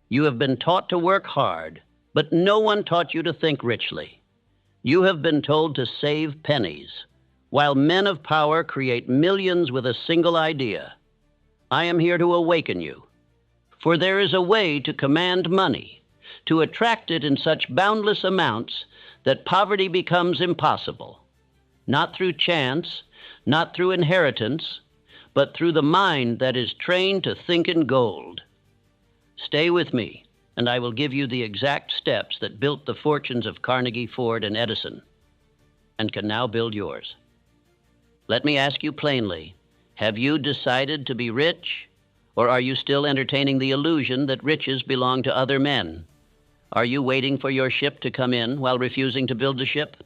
You have been taught to work hard, but no one taught you to think richly. You have been told to save pennies, while men of power create millions with a single idea. I am here to awaken you, for there is a way to command money, to attract it in such boundless amounts that poverty becomes impossible, not through chance, not through inheritance, but through the mind that is trained to think in gold. Stay with me, and I will give you the exact steps that built the fortunes of Carnegie, Ford, and Edison, and can now build yours. Let me ask you plainly, have you decided to be rich, or are you still entertaining the illusion that riches belong to other men? Are you waiting for your ship to come in while refusing to build the ship?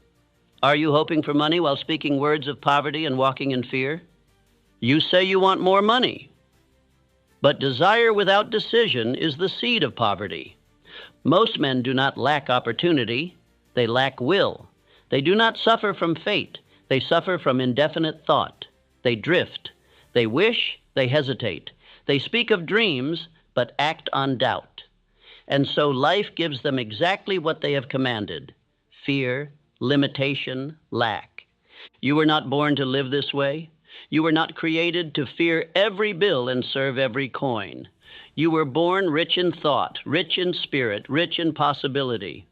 Are you hoping for money while speaking words of poverty and walking in fear? You say you want more money, but desire without decision is the seed of poverty. Most men do not lack opportunity, they lack will. They do not suffer from fate, they suffer from indefinite thought. They drift, they wish, they hesitate. They speak of dreams, but act on doubt. And so life gives them exactly what they have commanded: fear, limitation, lack. You were not born to live this way. You were not created to fear every bill and serve every coin. You were born rich in thought, rich in spirit, rich in possibility.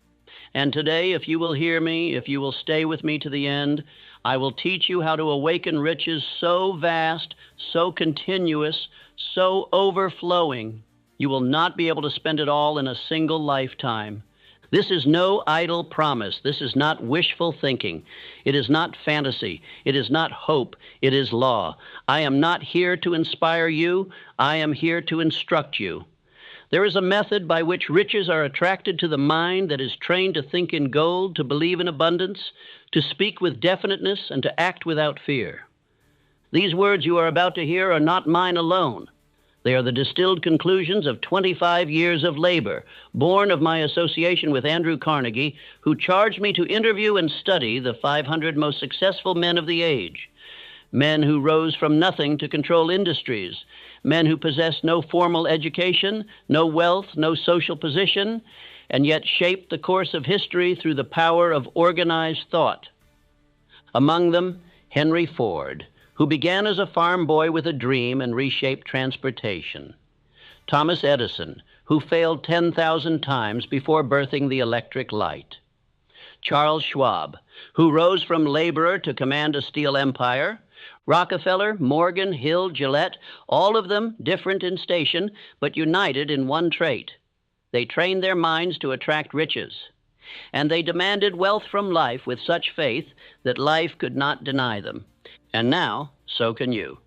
And today, if you will hear me, if you will stay with me to the end, I will teach you how to awaken riches so vast, so continuous, so overflowing, you will not be able to spend it all in a single lifetime. This is no idle promise. This is not wishful thinking. It is not fantasy. It is not hope. It is law. I am not here to inspire you. I am here to instruct you. There is a method by which riches are attracted to the mind that is trained to think in gold, to believe in abundance, to speak with definiteness, and to act without fear. These words you are about to hear are not mine alone. They are the distilled conclusions of 25 years of labor, born of my association with Andrew Carnegie, who charged me to interview and study the 500 most successful men of the age. Men who rose from nothing to control industries, men who possessed no formal education, no wealth, no social position, and yet shaped the course of history through the power of organized thought. Among them, Henry Ford, who began as a farm boy with a dream and reshaped transportation. Thomas Edison, who failed 10,000 times before birthing the electric light. Charles Schwab, who rose from laborer to command a steel empire. Rockefeller, Morgan, Hill, Gillette, all of them different in station, but united in one trait. They trained their minds to attract riches, and they demanded wealth from life with such faith that life could not deny them. And now, so can you.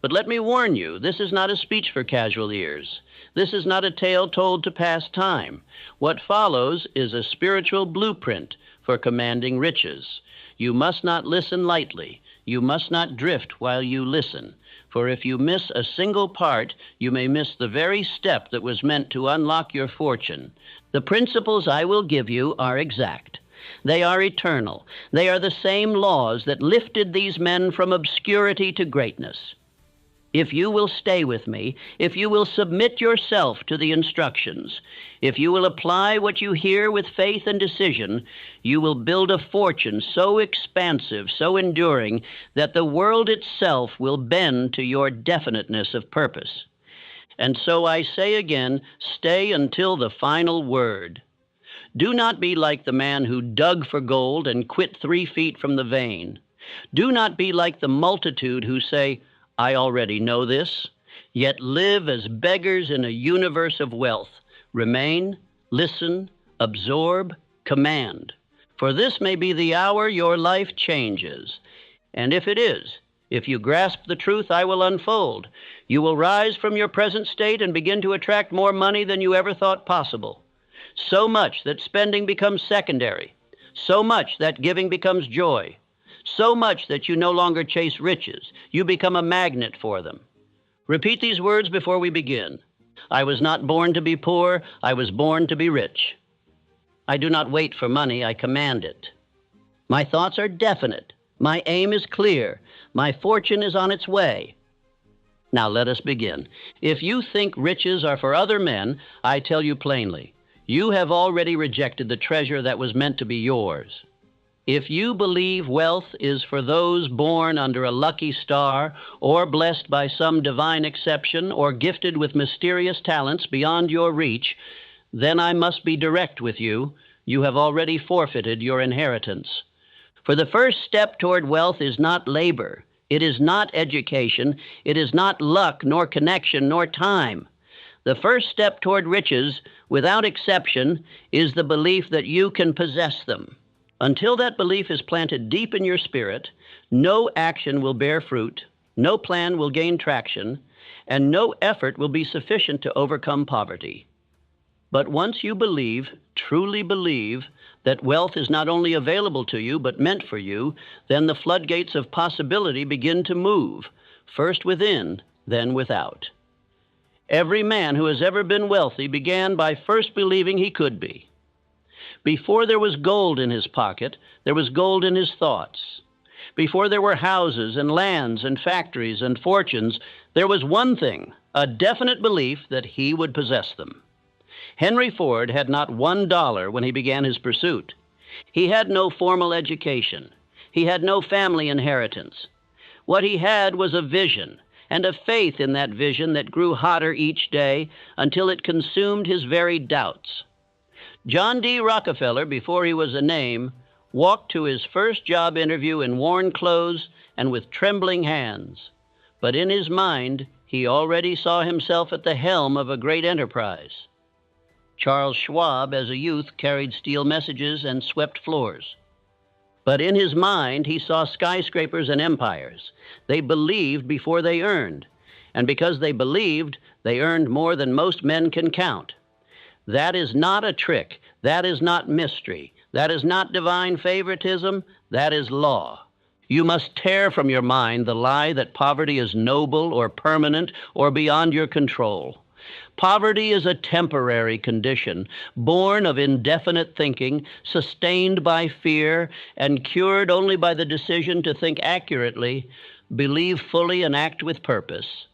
But let me warn you, this is not a speech for casual ears. This is not a tale told to pass time. What follows is a spiritual blueprint for commanding riches. You must not listen lightly. You must not drift while you listen. For if you miss a single part, you may miss the very step that was meant to unlock your fortune. The principles I will give you are exact. They are eternal. They are the same laws that lifted these men from obscurity to greatness. If you will stay with me, if you will submit yourself to the instructions, if you will apply what you hear with faith and decision, you will build a fortune so expansive, so enduring, that the world itself will bend to your definiteness of purpose. And so I say again, stay until the final word. Do not be like the man who dug for gold and quit 3 feet from the vein. Do not be like the multitude who say, I already know this, yet live as beggars in a universe of wealth. Remain, listen, absorb, command. For this may be the hour your life changes. And if it is, if you grasp the truth I will unfold, you will rise from your present state and begin to attract more money than you ever thought possible. So much that spending becomes secondary, so much that giving becomes joy, so much that you no longer chase riches, you become a magnet for them. Repeat these words before we begin. I was not born to be poor, I was born to be rich. I do not wait for money, I command it. My thoughts are definite, my aim is clear, my fortune is on its way. Now let us begin. If you think riches are for other men, I tell you plainly, you have already rejected the treasure that was meant to be yours. If you believe wealth is for those born under a lucky star, or blessed by some divine exception, or gifted with mysterious talents beyond your reach, then I must be direct with you. You have already forfeited your inheritance. For the first step toward wealth is not labor. It is not education. It is not luck, nor connection, nor time. The first step toward riches, without exception, is the belief that you can possess them. Until that belief is planted deep in your spirit, no action will bear fruit, no plan will gain traction, and no effort will be sufficient to overcome poverty. But once you believe, truly believe, that wealth is not only available to you but meant for you, then the floodgates of possibility begin to move, first within, then without. Every man who has ever been wealthy began by first believing he could be. Before there was gold in his pocket, there was gold in his thoughts. Before there were houses and lands and factories and fortunes, there was one thing, a definite belief that he would possess them. Henry Ford had not $1 when he began his pursuit. He had no formal education. He had no family inheritance. What he had was a vision, and a faith in that vision that grew hotter each day until it consumed his very doubts. John D. Rockefeller, before he was a name, walked to his first job interview in worn clothes and with trembling hands. But in his mind, he already saw himself at the helm of a great enterprise. Charles Schwab, as a youth, carried steel messages and swept floors. But in his mind, he saw skyscrapers and empires. They believed before they earned, and because they believed, they earned more than most men can count. That is not a trick. That is not mystery. That is not divine favoritism. That is law. You must tear from your mind the lie that poverty is noble or permanent or beyond your control. Poverty is a temporary condition, born of indefinite thinking, sustained by fear, and cured only by the decision to think accurately, believe fully, and act with purpose.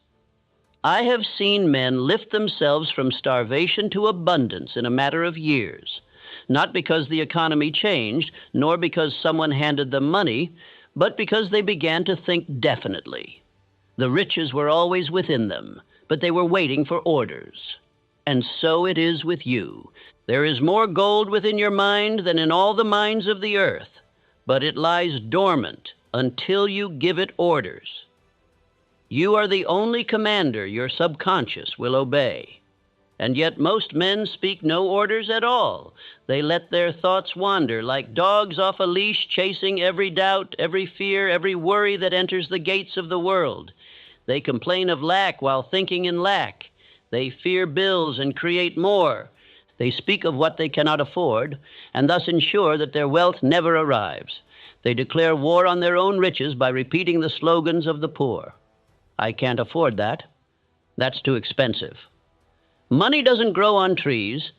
I have seen men lift themselves from starvation to abundance in a matter of years, not because the economy changed, nor because someone handed them money, but because they began to think definitely. The riches were always within them, but they were waiting for orders. And so it is with you. There is more gold within your mind than in all the mines of the earth, but it lies dormant until you give it orders. You are the only commander your subconscious will obey. And yet most men speak no orders at all. They let their thoughts wander like dogs off a leash, chasing every doubt, every fear, every worry that enters the gates of the world. They complain of lack while thinking in lack. They fear bills and create more. They speak of what they cannot afford, and thus ensure that their wealth never arrives. They declare war on their own riches by repeating the slogans of the poor. I can't afford that. That's too expensive. Money doesn't grow on trees,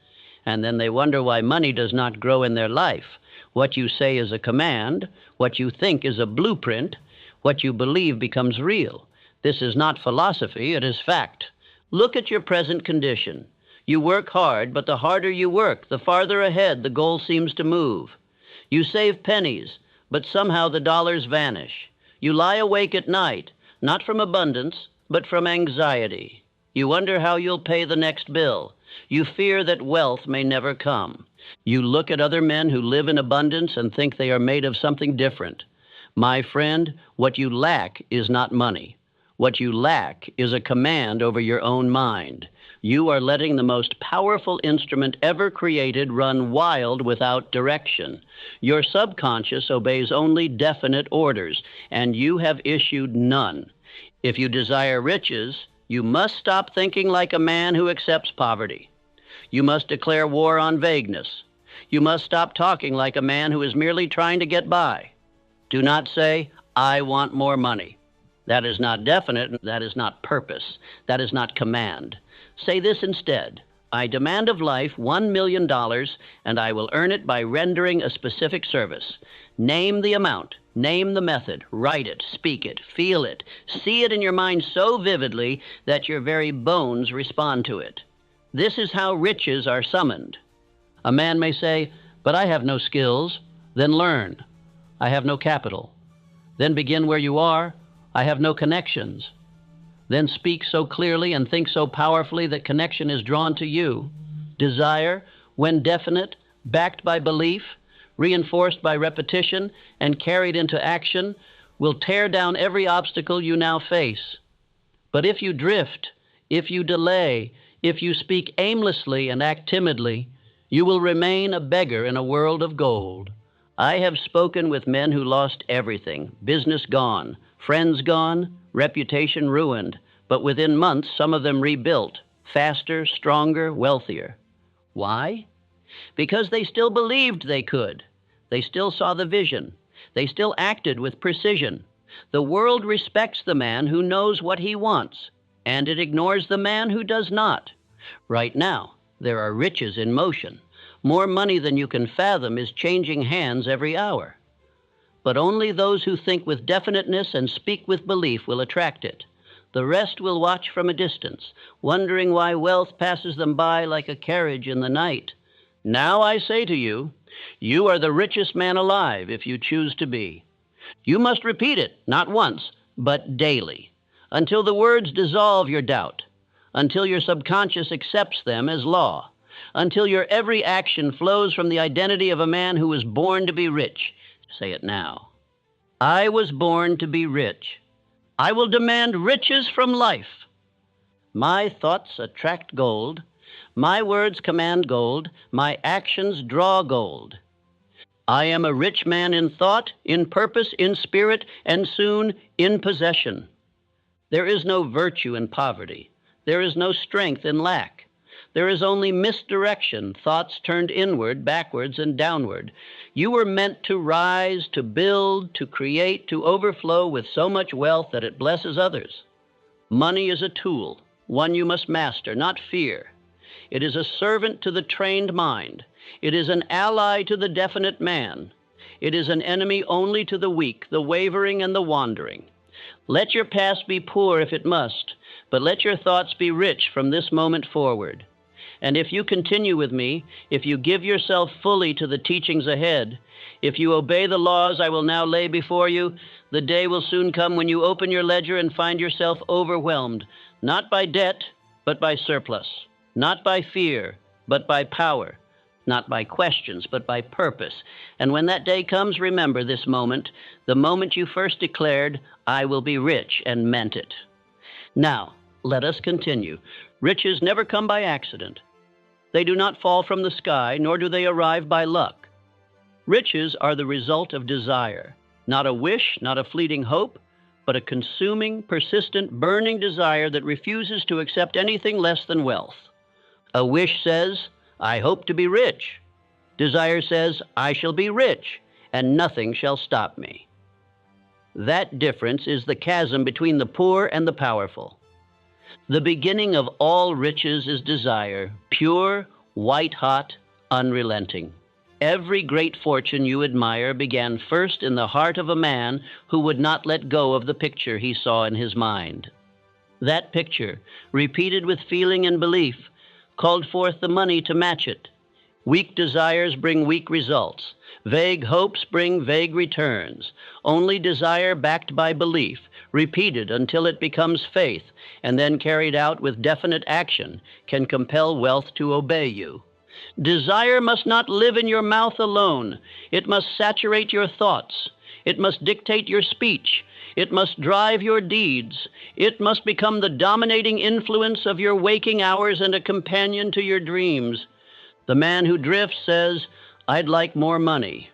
and then they wonder why money does not grow in their life. What you say is a command. What you think is a blueprint. What you believe becomes real. This is not philosophy, it is fact. Look at your present condition. You work hard, but the harder you work, the farther ahead the goal seems to move. You save pennies, but somehow the dollars vanish. You lie awake at night, not from abundance, but from anxiety. You wonder how you'll pay the next bill. You fear that wealth may never come. You look at other men who live in abundance and think they are made of something different. My friend, what you lack is not money. What you lack is a command over your own mind. You are letting the most powerful instrument ever created run wild without direction. Your subconscious obeys only definite orders, and you have issued none. If you desire riches, you must stop thinking like a man who accepts poverty. You must declare war on vagueness. You must stop talking like a man who is merely trying to get by. Do not say, I want more money. That is not definite, that is not purpose, that is not command. Say this instead, I demand of life $1 million, and I will earn it by rendering a specific service. Name the amount. Name the method, write it, speak it, feel it, see it in your mind so vividly that your very bones respond to it. This is how riches are summoned. A man may say, "But I have no skills." Then learn. "I have no capital." Then begin where you are. "I have no connections." Then speak so clearly and think so powerfully that connection is drawn to you. Desire, when definite, backed by belief, reinforced by repetition, and carried into action, will tear down every obstacle you now face. But if you drift, if you delay, if you speak aimlessly and act timidly, you will remain a beggar in a world of gold. I have spoken with men who lost everything, business gone, friends gone, reputation ruined, but within months some of them rebuilt, faster, stronger, wealthier. Why? Because they still believed they could. They still saw the vision. They still acted with precision. The world respects the man who knows what he wants, and it ignores the man who does not. Right now, there are riches in motion. More money than you can fathom is changing hands every hour. But only those who think with definiteness and speak with belief will attract it. The rest will watch from a distance, wondering why wealth passes them by like a carriage in the night. Now I say to you, you are the richest man alive if you choose to be. You must repeat it, not once, but daily, until the words dissolve your doubt, until your subconscious accepts them as law, until your every action flows from the identity of a man who was born to be rich. Say it now. I was born to be rich. I will demand riches from life. My thoughts attract gold. My words command gold. My actions draw gold. I am a rich man in thought, in purpose, in spirit, and soon in possession. There is no virtue in poverty. There is no strength in lack. There is only misdirection, thoughts turned inward, backwards, and downward. You were meant to rise, to build, to create, to overflow with so much wealth that it blesses others. Money is a tool, one you must master, not fear. It is a servant to the trained mind. It is an ally to the definite man. It is an enemy only to the weak, the wavering, and the wandering. Let your past be poor if it must, but let your thoughts be rich from this moment forward. And if you continue with me, if you give yourself fully to the teachings ahead, if you obey the laws I will now lay before you, the day will soon come when you open your ledger and find yourself overwhelmed, not by debt, but by surplus, not by fear, but by power, not by questions, but by purpose. And when that day comes, remember this moment, the moment you first declared, I will be rich, and meant it. Now, let us continue. Riches never come by accident. They do not fall from the sky, nor do they arrive by luck. Riches are the result of desire, not a wish, not a fleeting hope, but a consuming, persistent, burning desire that refuses to accept anything less than wealth. A wish says, I hope to be rich. Desire says, I shall be rich, and nothing shall stop me. That difference is the chasm between the poor and the powerful. The beginning of all riches is desire, pure, white-hot, unrelenting. Every great fortune you admire began first in the heart of a man who would not let go of the picture he saw in his mind. That picture, repeated with feeling and belief, called forth the money to match it. Weak desires bring weak results. Vague hopes bring vague returns. Only desire backed by belief, repeated until it becomes faith, and then carried out with definite action, can compel wealth to obey you. Desire must not live in your mouth alone. It must saturate your thoughts. It must dictate your speech. It must drive your deeds. It must become the dominating influence of your waking hours and a companion to your dreams. The man who drifts says, I'd like more money.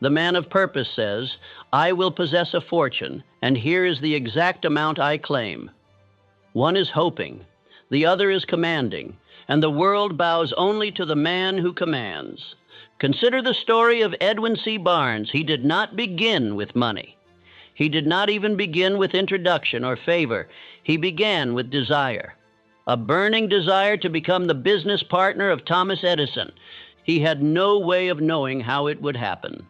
The man of purpose says, I will possess a fortune, and here is the exact amount I claim. One is hoping, the other is commanding, and the world bows only to the man who commands. Consider the story of Edwin C. Barnes. He did not begin with money. He did not even begin with introduction or favor. He began with desire, a burning desire to become the business partner of Thomas Edison. He had no way of knowing how it would happen.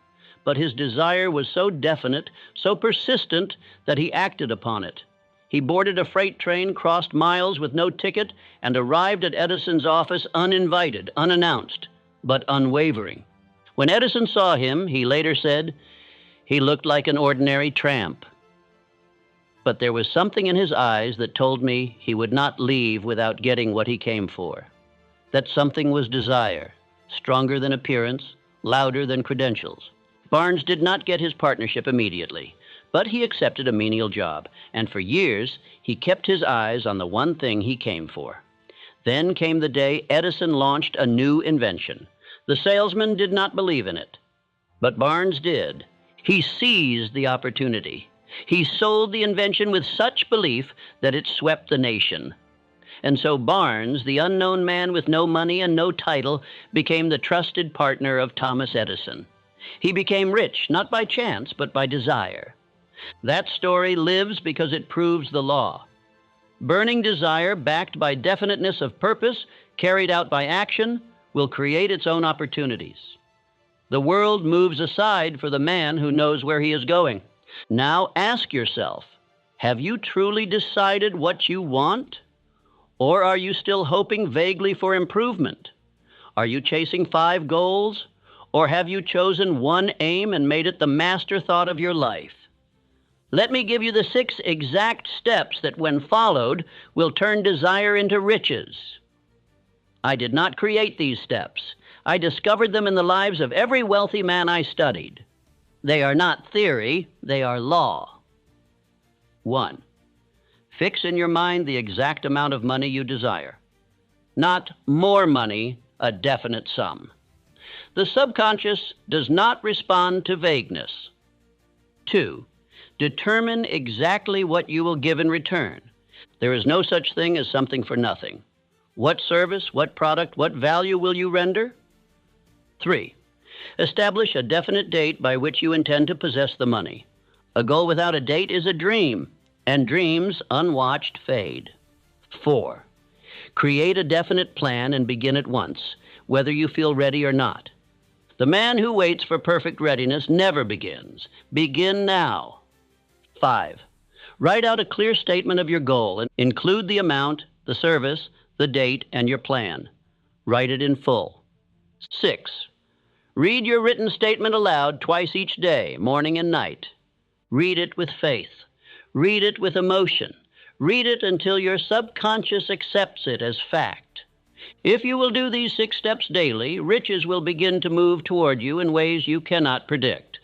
but his desire was so definite, so persistent, that he acted upon it. He boarded a freight train, crossed miles with no ticket, and arrived at Edison's office uninvited, unannounced, but unwavering. When Edison saw him, he later said, he looked like an ordinary tramp. But there was something in his eyes that told me he would not leave without getting what he came for. That something was desire, stronger than appearance, louder than credentials. Barnes did not get his partnership immediately, but he accepted a menial job, and for years he kept his eyes on the one thing he came for. Then came the day Edison launched a new invention. The salesman did not believe in it, but Barnes did. He seized the opportunity. He sold the invention with such belief that it swept the nation. And so Barnes, the unknown man with no money and no title, became the trusted partner of Thomas Edison. He became rich, not by chance, but by desire. That story lives because it proves the law. Burning desire, backed by definiteness of purpose, carried out by action, will create its own opportunities. The world moves aside for the man who knows where he is going. Now ask yourself, have you truly decided what you want? Or are you still hoping vaguely for improvement? Are you chasing 5 goals? Or have you chosen one aim and made it the master thought of your life? Let me give you the 6 exact steps that, when followed, will turn desire into riches. I did not create these steps. I discovered them in the lives of every wealthy man I studied. They are not theory, they are law. 1. Fix in your mind the exact amount of money you desire. Not more money, a definite sum. The subconscious does not respond to vagueness. 2. Determine exactly what you will give in return. There is no such thing as something for nothing. What service, what product, what value will you render? 3. Establish a definite date by which you intend to possess the money. A goal without a date is a dream, and dreams, unwatched, fade. 4. Create a definite plan and begin at once, whether you feel ready or not. The man who waits for perfect readiness never begins. Begin now. 5. Write out a clear statement of your goal and include the amount, the service, the date, and your plan. Write it in full. 6. Read your written statement aloud twice each day, morning and night. Read it with faith. Read it with emotion. Read it until your subconscious accepts it as fact. If you will do these 6 steps daily, riches will begin to move toward you in ways you cannot predict.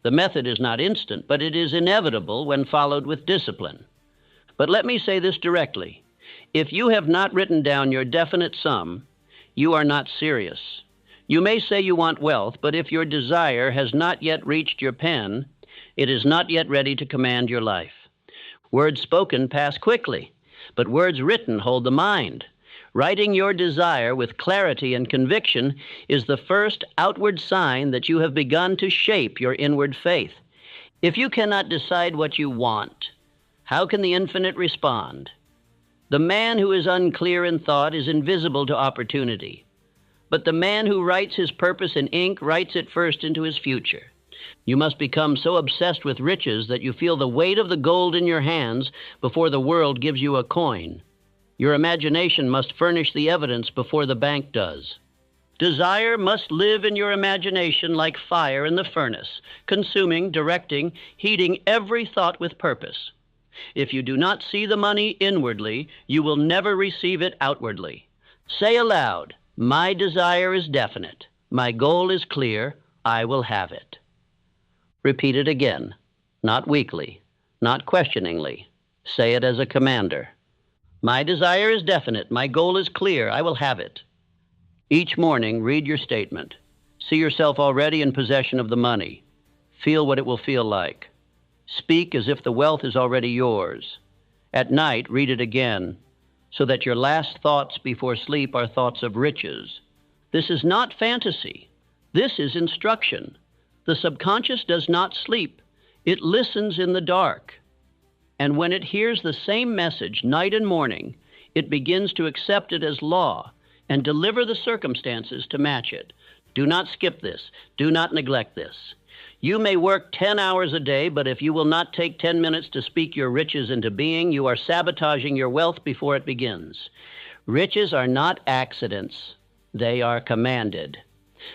The method is not instant, but it is inevitable when followed with discipline. But let me say this directly. If you have not written down your definite sum, you are not serious. You may say you want wealth, but if your desire has not yet reached your pen, it is not yet ready to command your life. Words spoken pass quickly, but words written hold the mind. Writing your desire with clarity and conviction is the first outward sign that you have begun to shape your inward faith. If you cannot decide what you want, how can the infinite respond? The man who is unclear in thought is invisible to opportunity. But the man who writes his purpose in ink writes it first into his future. You must become so obsessed with riches that you feel the weight of the gold in your hands before the world gives you a coin. Your imagination must furnish the evidence before the bank does. Desire must live in your imagination like fire in the furnace, consuming, directing, heating every thought with purpose. If you do not see the money inwardly, you will never receive it outwardly. Say aloud, my desire is definite. My goal is clear. I will have it. Repeat it again, not weakly, not questioningly. Say it as a commander. My desire is definite. My goal is clear. I will have it. Each morning, read your statement. See yourself already in possession of the money. Feel what it will feel like. Speak as if the wealth is already yours. At night, read it again, so that your last thoughts before sleep are thoughts of riches. This is not fantasy. This is instruction. The subconscious does not sleep. It listens in the dark. And when it hears the same message night and morning, it begins to accept it as law and deliver the circumstances to match it. Do not skip this. Do not neglect this. You may work 10 hours a day, but if you will not take 10 minutes to speak your riches into being, you are sabotaging your wealth before it begins. Riches are not accidents. They are commanded.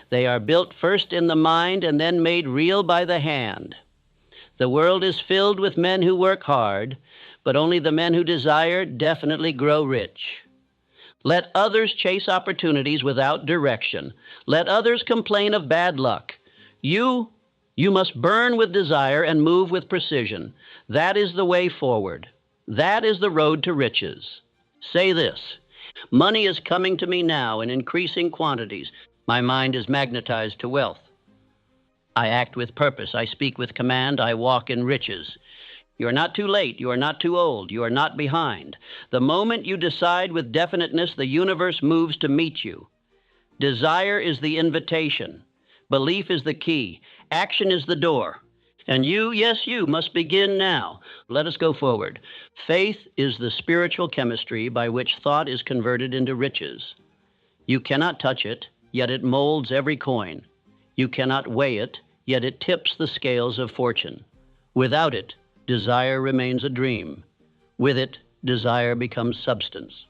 They are built first in the mind and then made real by the hand. The world is filled with men who work hard, but only the men who desire definitely grow rich. Let others chase opportunities without direction. Let others complain of bad luck. You must burn with desire and move with precision. That is the way forward. That is the road to riches. Say this: money is coming to me now in increasing quantities. My mind is magnetized to wealth. I act with purpose. I speak with command. I walk in riches. You are not too late. You are not too old. You are not behind. The moment you decide with definiteness, the universe moves to meet you. Desire is the invitation. Belief is the key. Action is the door. And you, yes, you, must begin now. Let us go forward. Faith is the spiritual chemistry by which thought is converted into riches. You cannot touch it, yet it molds every coin. You cannot weigh it, yet it tips the scales of fortune. Without it, desire remains a dream. With it, desire becomes substance.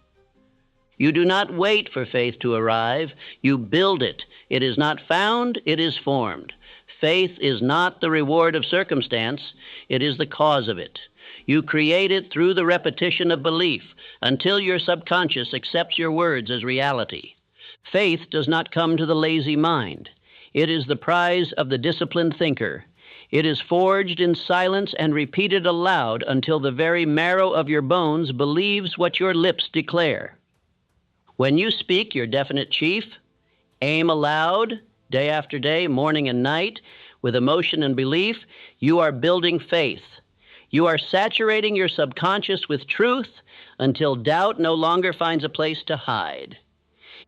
You do not wait for faith to arrive. You build it. It is not found, it is formed. Faith is not the reward of circumstance. It is the cause of it. You create it through the repetition of belief until your subconscious accepts your words as reality. Faith does not come to the lazy mind. It is the prize of the disciplined thinker. It is forged in silence and repeated aloud until the very marrow of your bones believes what your lips declare. When you speak your definite chief, aim aloud, day after day, morning and night, with emotion and belief, you are building faith. You are saturating your subconscious with truth until doubt no longer finds a place to hide.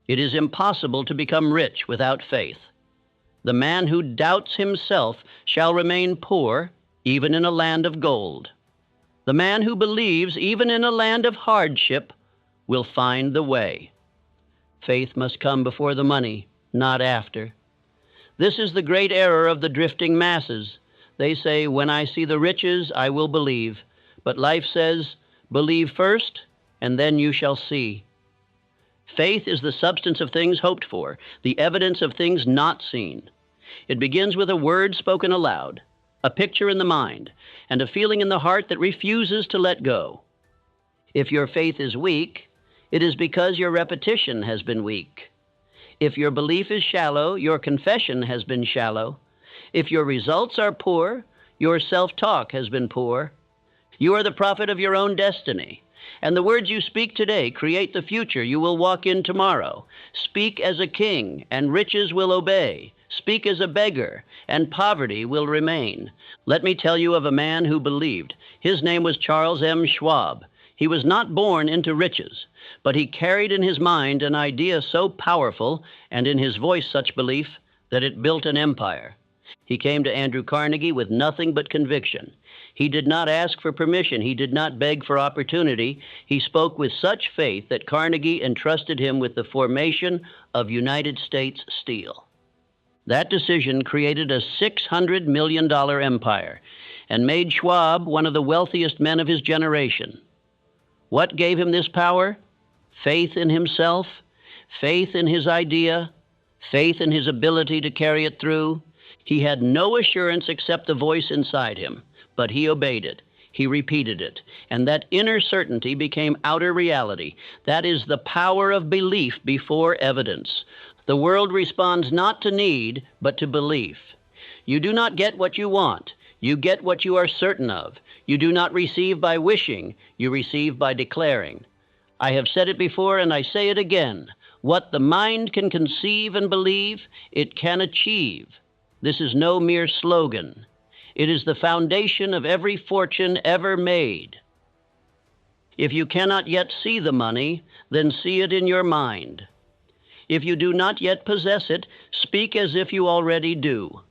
It is impossible to become rich without faith. The man who doubts himself shall remain poor, even in a land of gold. The man who believes, even in a land of hardship, will find the way. Faith must come before the money, not after. This is the great error of the drifting masses. They say, when I see the riches, I will believe. But life says, believe first, and then you shall see. Faith is the substance of things hoped for, the evidence of things not seen. It begins with a word spoken aloud, a picture in the mind, and a feeling in the heart that refuses to let go. If your faith is weak, it is because your repetition has been weak. If your belief is shallow, your confession has been shallow. If your results are poor, your self-talk has been poor. You are the prophet of your own destiny, and the words you speak today create the future you will walk in tomorrow. Speak as a king, and riches will obey. Speak as a beggar, and poverty will remain. Let me tell you of a man who believed. His name was Charles M. Schwab. He was not born into riches, but he carried in his mind an idea so powerful, and in his voice such belief, that it built an empire. He came to Andrew Carnegie with nothing but conviction. He did not ask for permission. He did not beg for opportunity. He spoke with such faith that Carnegie entrusted him with the formation of United States Steel. That decision created a $600 million empire and made Schwab one of the wealthiest men of his generation. What gave him this power? Faith in himself, faith in his idea, faith in his ability to carry it through. He had no assurance except the voice inside him, but he obeyed it. He repeated it, and that inner certainty became outer reality. That is the power of belief before evidence. The world responds not to need, but to belief. You do not get what you want. You get what you are certain of. You do not receive by wishing. You receive by declaring. I have said it before, and I say it again. What the mind can conceive and believe, it can achieve. This is no mere slogan. It is the foundation of every fortune ever made. If you cannot yet see the money, then see it in your mind. If you do not yet possess it, speak as if you already do.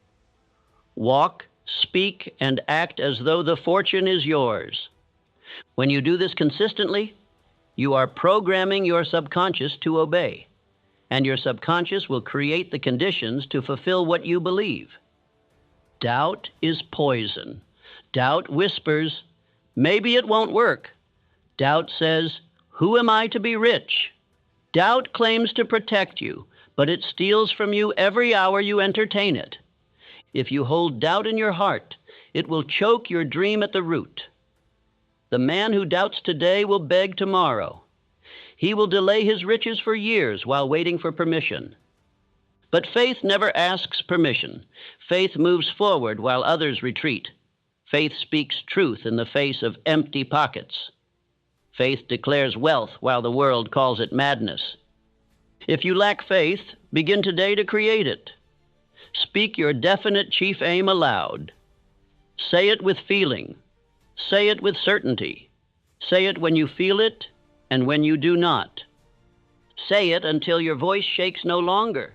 Walk, speak, and act as though the fortune is yours. When you do this consistently, you are programming your subconscious to obey, and your subconscious will create the conditions to fulfill what you believe. Doubt is poison. Doubt whispers, maybe it won't work. Doubt says, who am I to be rich? Doubt claims to protect you, but it steals from you every hour you entertain it. If you hold doubt in your heart, it will choke your dream at the root. The man who doubts today will beg tomorrow. He will delay his riches for years while waiting for permission. But faith never asks permission. Faith moves forward while others retreat. Faith speaks truth in the face of empty pockets. Faith declares wealth while the world calls it madness. If you lack faith, begin today to create it. Speak your definite chief aim aloud. Say it with feeling. Say it with certainty. Say it when you feel it and when you do not. Say it until your voice shakes no longer.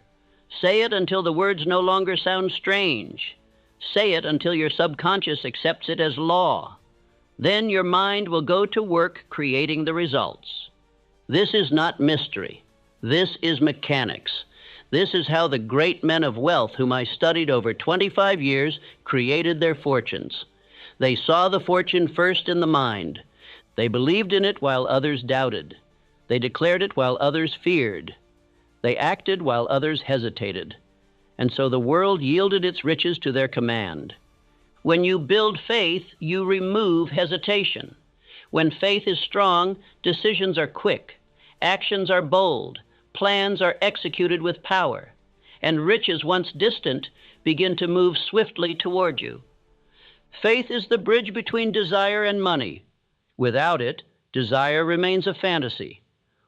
Say it until the words no longer sound strange. Say it until your subconscious accepts it as law. Then your mind will go to work creating the results. This is not mystery. This is mechanics. This is how the great men of wealth whom I studied over 25 years created their fortunes. They saw the fortune first in the mind. They believed in it while others doubted. They declared it while others feared. They acted while others hesitated. And so the world yielded its riches to their command. When you build faith, you remove hesitation. When faith is strong, decisions are quick, actions are bold, plans are executed with power, and riches once distant begin to move swiftly toward you. Faith is the bridge between desire and money. Without it, desire remains a fantasy.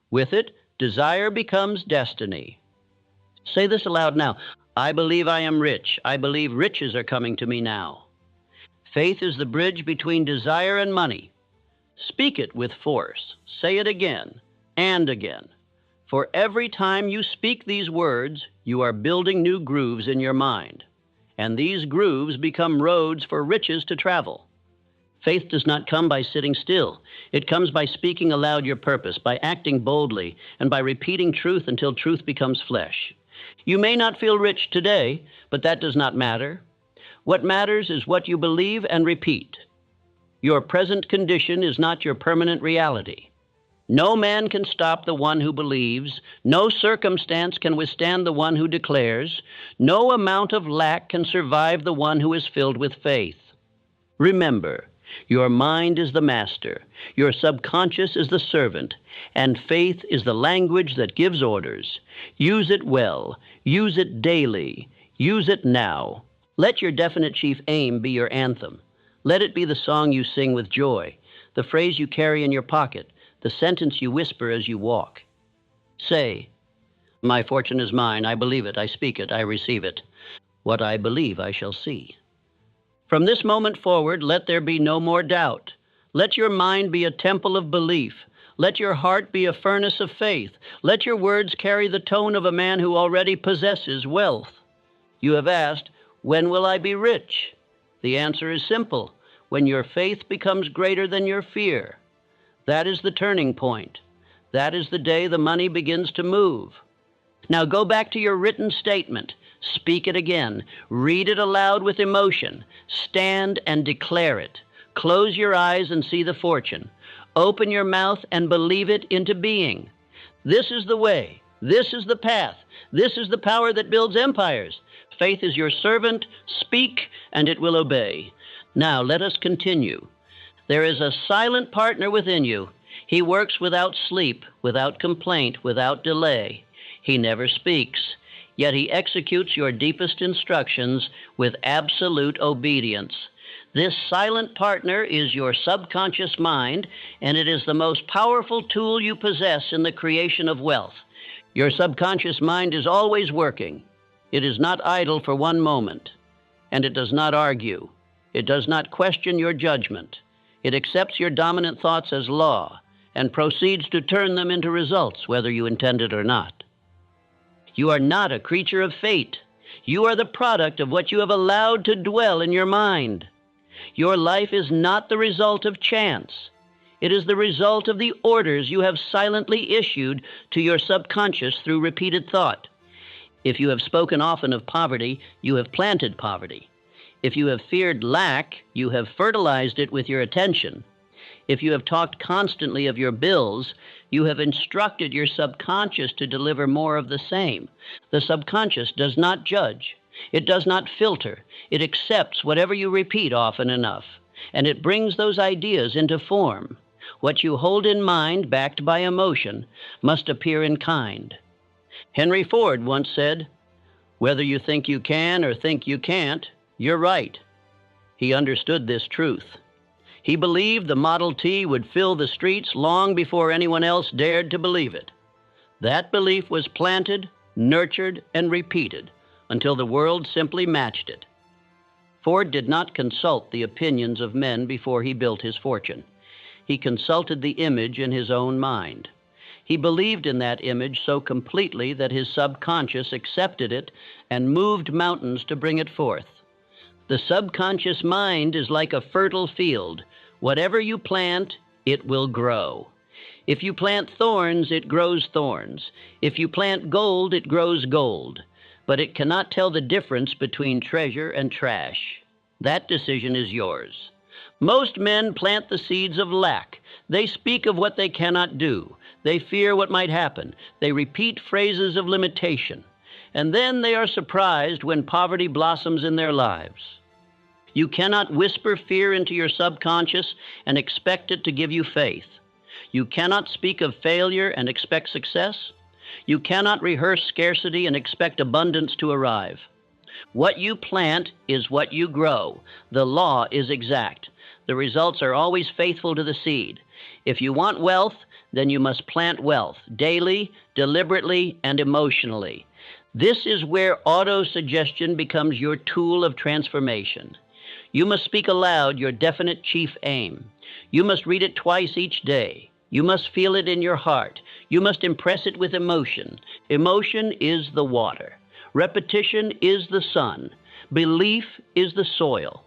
With it, desire becomes destiny. Say this aloud now. I believe I am rich. I believe riches are coming to me now. Faith is the bridge between desire and money. Speak it with force. Say it again and again. For every time you speak these words, you are building new grooves in your mind. And these grooves become roads for riches to travel. Faith does not come by sitting still. It comes by speaking aloud your purpose, by acting boldly, and by repeating truth until truth becomes flesh. You may not feel rich today, but that does not matter. What matters is what you believe and repeat. Your present condition is not your permanent reality. No man can stop the one who believes. No circumstance can withstand the one who declares. No amount of lack can survive the one who is filled with faith. Remember, your mind is the master, your subconscious is the servant, and faith is the language that gives orders. Use it well, use it daily, use it now. Let your definite chief aim be your anthem. Let it be the song you sing with joy, the phrase you carry in your pocket, the sentence you whisper as you walk. Say, my fortune is mine, I believe it, I speak it, I receive it. What I believe I shall see. From this moment forward, let there be no more doubt. Let your mind be a temple of belief. Let your heart be a furnace of faith. Let your words carry the tone of a man who already possesses wealth. You have asked, when will I be rich? The answer is simple. When your faith becomes greater than your fear. That is the turning point. That is the day the money begins to move. Now go back to your written statement. Speak it again. Read it aloud with emotion. Stand and declare it. Close your eyes and see the fortune. Open your mouth and believe it into being. This is the way. This is the path. This is the power that builds empires. Faith is your servant. Speak, and it will obey. Now let us continue. There is a silent partner within you. He works without sleep, without complaint, without delay. He never speaks, yet he executes your deepest instructions with absolute obedience. This silent partner is your subconscious mind, and it is the most powerful tool you possess in the creation of wealth. Your subconscious mind is always working. It is not idle for one moment, and it does not argue. It does not question your judgment. It accepts your dominant thoughts as law and proceeds to turn them into results, whether you intend it or not. You are not a creature of fate. You are the product of what you have allowed to dwell in your mind. Your life is not the result of chance. It is the result of the orders you have silently issued to your subconscious through repeated thought. If you have spoken often of poverty, you have planted poverty. If you have feared lack, you have fertilized it with your attention. If you have talked constantly of your bills, you have instructed your subconscious to deliver more of the same. The subconscious does not judge. It does not filter. It accepts whatever you repeat often enough, and it brings those ideas into form. What you hold in mind, backed by emotion, must appear in kind. Henry Ford once said, "Whether you think you can or think you can't, you're right." He understood this truth. He believed the Model T would fill the streets long before anyone else dared to believe it. That belief was planted, nurtured, and repeated until the world simply matched it. Ford did not consult the opinions of men before he built his fortune. He consulted the image in his own mind. He believed in that image so completely that his subconscious accepted it and moved mountains to bring it forth. The subconscious mind is like a fertile field. Whatever you plant, it will grow. If you plant thorns, it grows thorns. If you plant gold, it grows gold. But it cannot tell the difference between treasure and trash. That decision is yours. Most men plant the seeds of lack. They speak of what they cannot do. They fear what might happen. They repeat phrases of limitation. And then they are surprised when poverty blossoms in their lives. You cannot whisper fear into your subconscious and expect it to give you faith. You cannot speak of failure and expect success. You cannot rehearse scarcity and expect abundance to arrive. What you plant is what you grow. The law is exact. The results are always faithful to the seed. If you want wealth, then you must plant wealth daily, deliberately, and emotionally. This is where auto-suggestion becomes your tool of transformation. You must speak aloud your definite chief aim. You must read it twice each day. You must feel it in your heart. You must impress it with emotion. Emotion is the water. Repetition is the sun. Belief is the soil.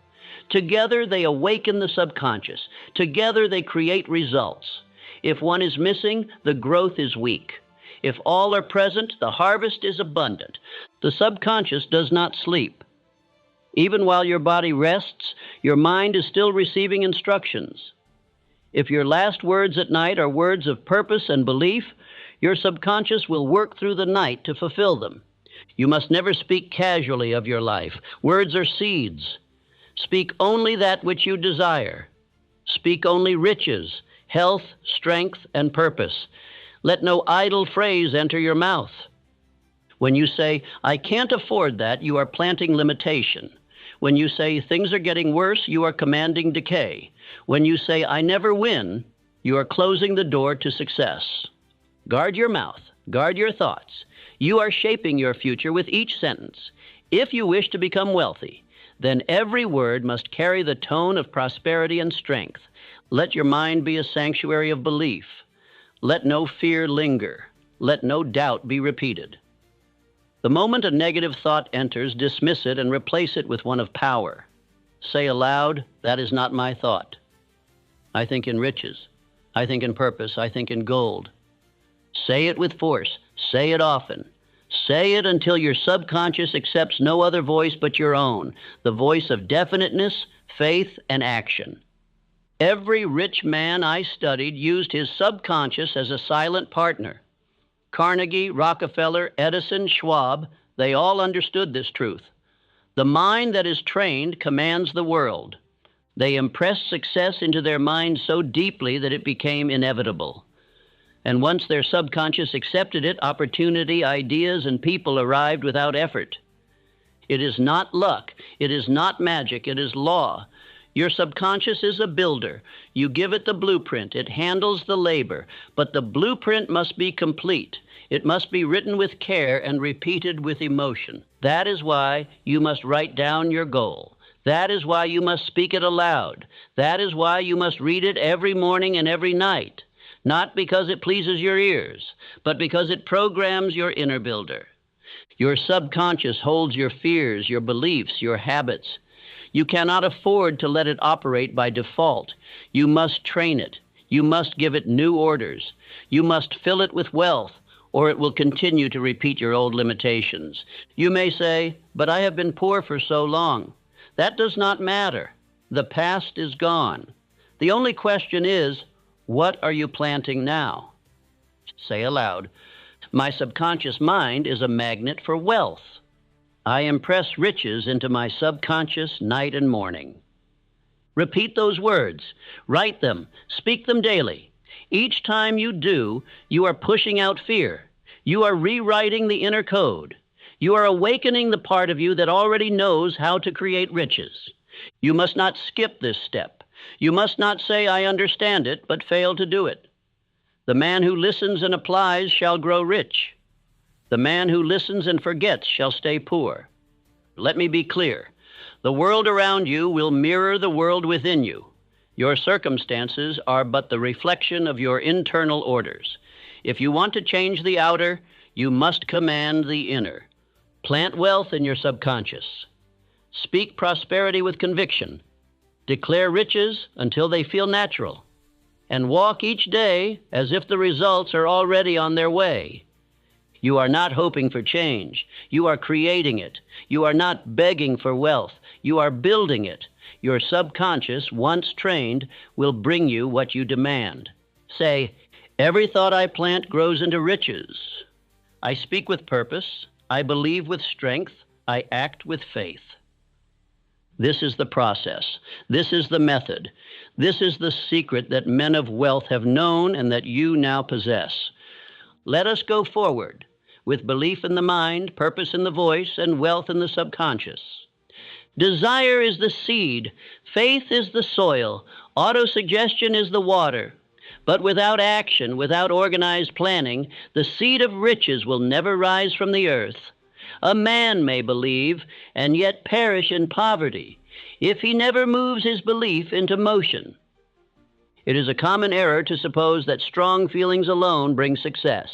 Together they awaken the subconscious. Together they create results. If one is missing, the growth is weak. If all are present, the harvest is abundant. The subconscious does not sleep. Even while your body rests, your mind is still receiving instructions. If your last words at night are words of purpose and belief, your subconscious will work through the night to fulfill them. You must never speak casually of your life. Words are seeds. Speak only that which you desire. Speak only riches, health, strength, and purpose. Let no idle phrase enter your mouth. When you say, "I can't afford that," you are planting limitation. When you say, "Things are getting worse," you are commanding decay. When you say, "I never win," you are closing the door to success. Guard your mouth. Guard your thoughts. You are shaping your future with each sentence. If you wish to become wealthy, then every word must carry the tone of prosperity and strength. Let your mind be a sanctuary of belief. Let no fear linger. Let no doubt be repeated. The moment a negative thought enters, dismiss it and replace it with one of power. Say aloud, "That is not my thought. I think in riches. I think in purpose. I think in gold." Say it with force. Say it often. Say it until your subconscious accepts no other voice but your own, the voice of definiteness, faith, and action. Every rich man I studied used his subconscious as a silent partner. Carnegie, Rockefeller, Edison, Schwab, they all understood this truth. The mind that is trained commands the world. They impressed success into their minds so deeply that it became inevitable. And once their subconscious accepted it, opportunity, ideas, and people arrived without effort. It is not luck. It is not magic. It is law. Your subconscious is a builder. You give it the blueprint. It handles the labor. But the blueprint must be complete. It must be written with care and repeated with emotion. That is why you must write down your goal. That is why you must speak it aloud. That is why you must read it every morning and every night. Not because it pleases your ears, but because it programs your inner builder. Your subconscious holds your fears, your beliefs, your habits. You cannot afford to let it operate by default. You must train it. You must give it new orders. You must fill it with wealth, or it will continue to repeat your old limitations. You may say, "But I have been poor for so long." That does not matter. The past is gone. The only question is, what are you planting now? Say aloud, my subconscious mind is a magnet for wealth. I impress riches into my subconscious night and morning. Repeat those words. Write them. Speak them daily. Each time you do, you are pushing out fear. You are rewriting the inner code. You are awakening the part of you that already knows how to create riches. You must not skip this step. You must not say, I understand it, but fail to do it. The man who listens and applies shall grow rich. The man who listens and forgets shall stay poor. Let me be clear. The world around you will mirror the world within you. Your circumstances are but the reflection of your internal orders. If you want to change the outer, you must command the inner. Plant wealth in your subconscious. Speak prosperity with conviction. Declare riches until they feel natural. And walk each day as if the results are already on their way. You are not hoping for change. You are creating it. You are not begging for wealth. You are building it. Your subconscious, once trained, will bring you what you demand. Say, every thought I plant grows into riches. I speak with purpose. I believe with strength. I act with faith. This is the process. This is the method. This is the secret that men of wealth have known and that you now possess. Let us go forward with belief in the mind, purpose in the voice, and wealth in the subconscious. Desire is the seed. Faith is the soil. Autosuggestion is the water. But without action, without organized planning, the seed of riches will never rise from the earth. A man may believe and yet perish in poverty if he never moves his belief into motion. It is a common error to suppose that strong feelings alone bring success.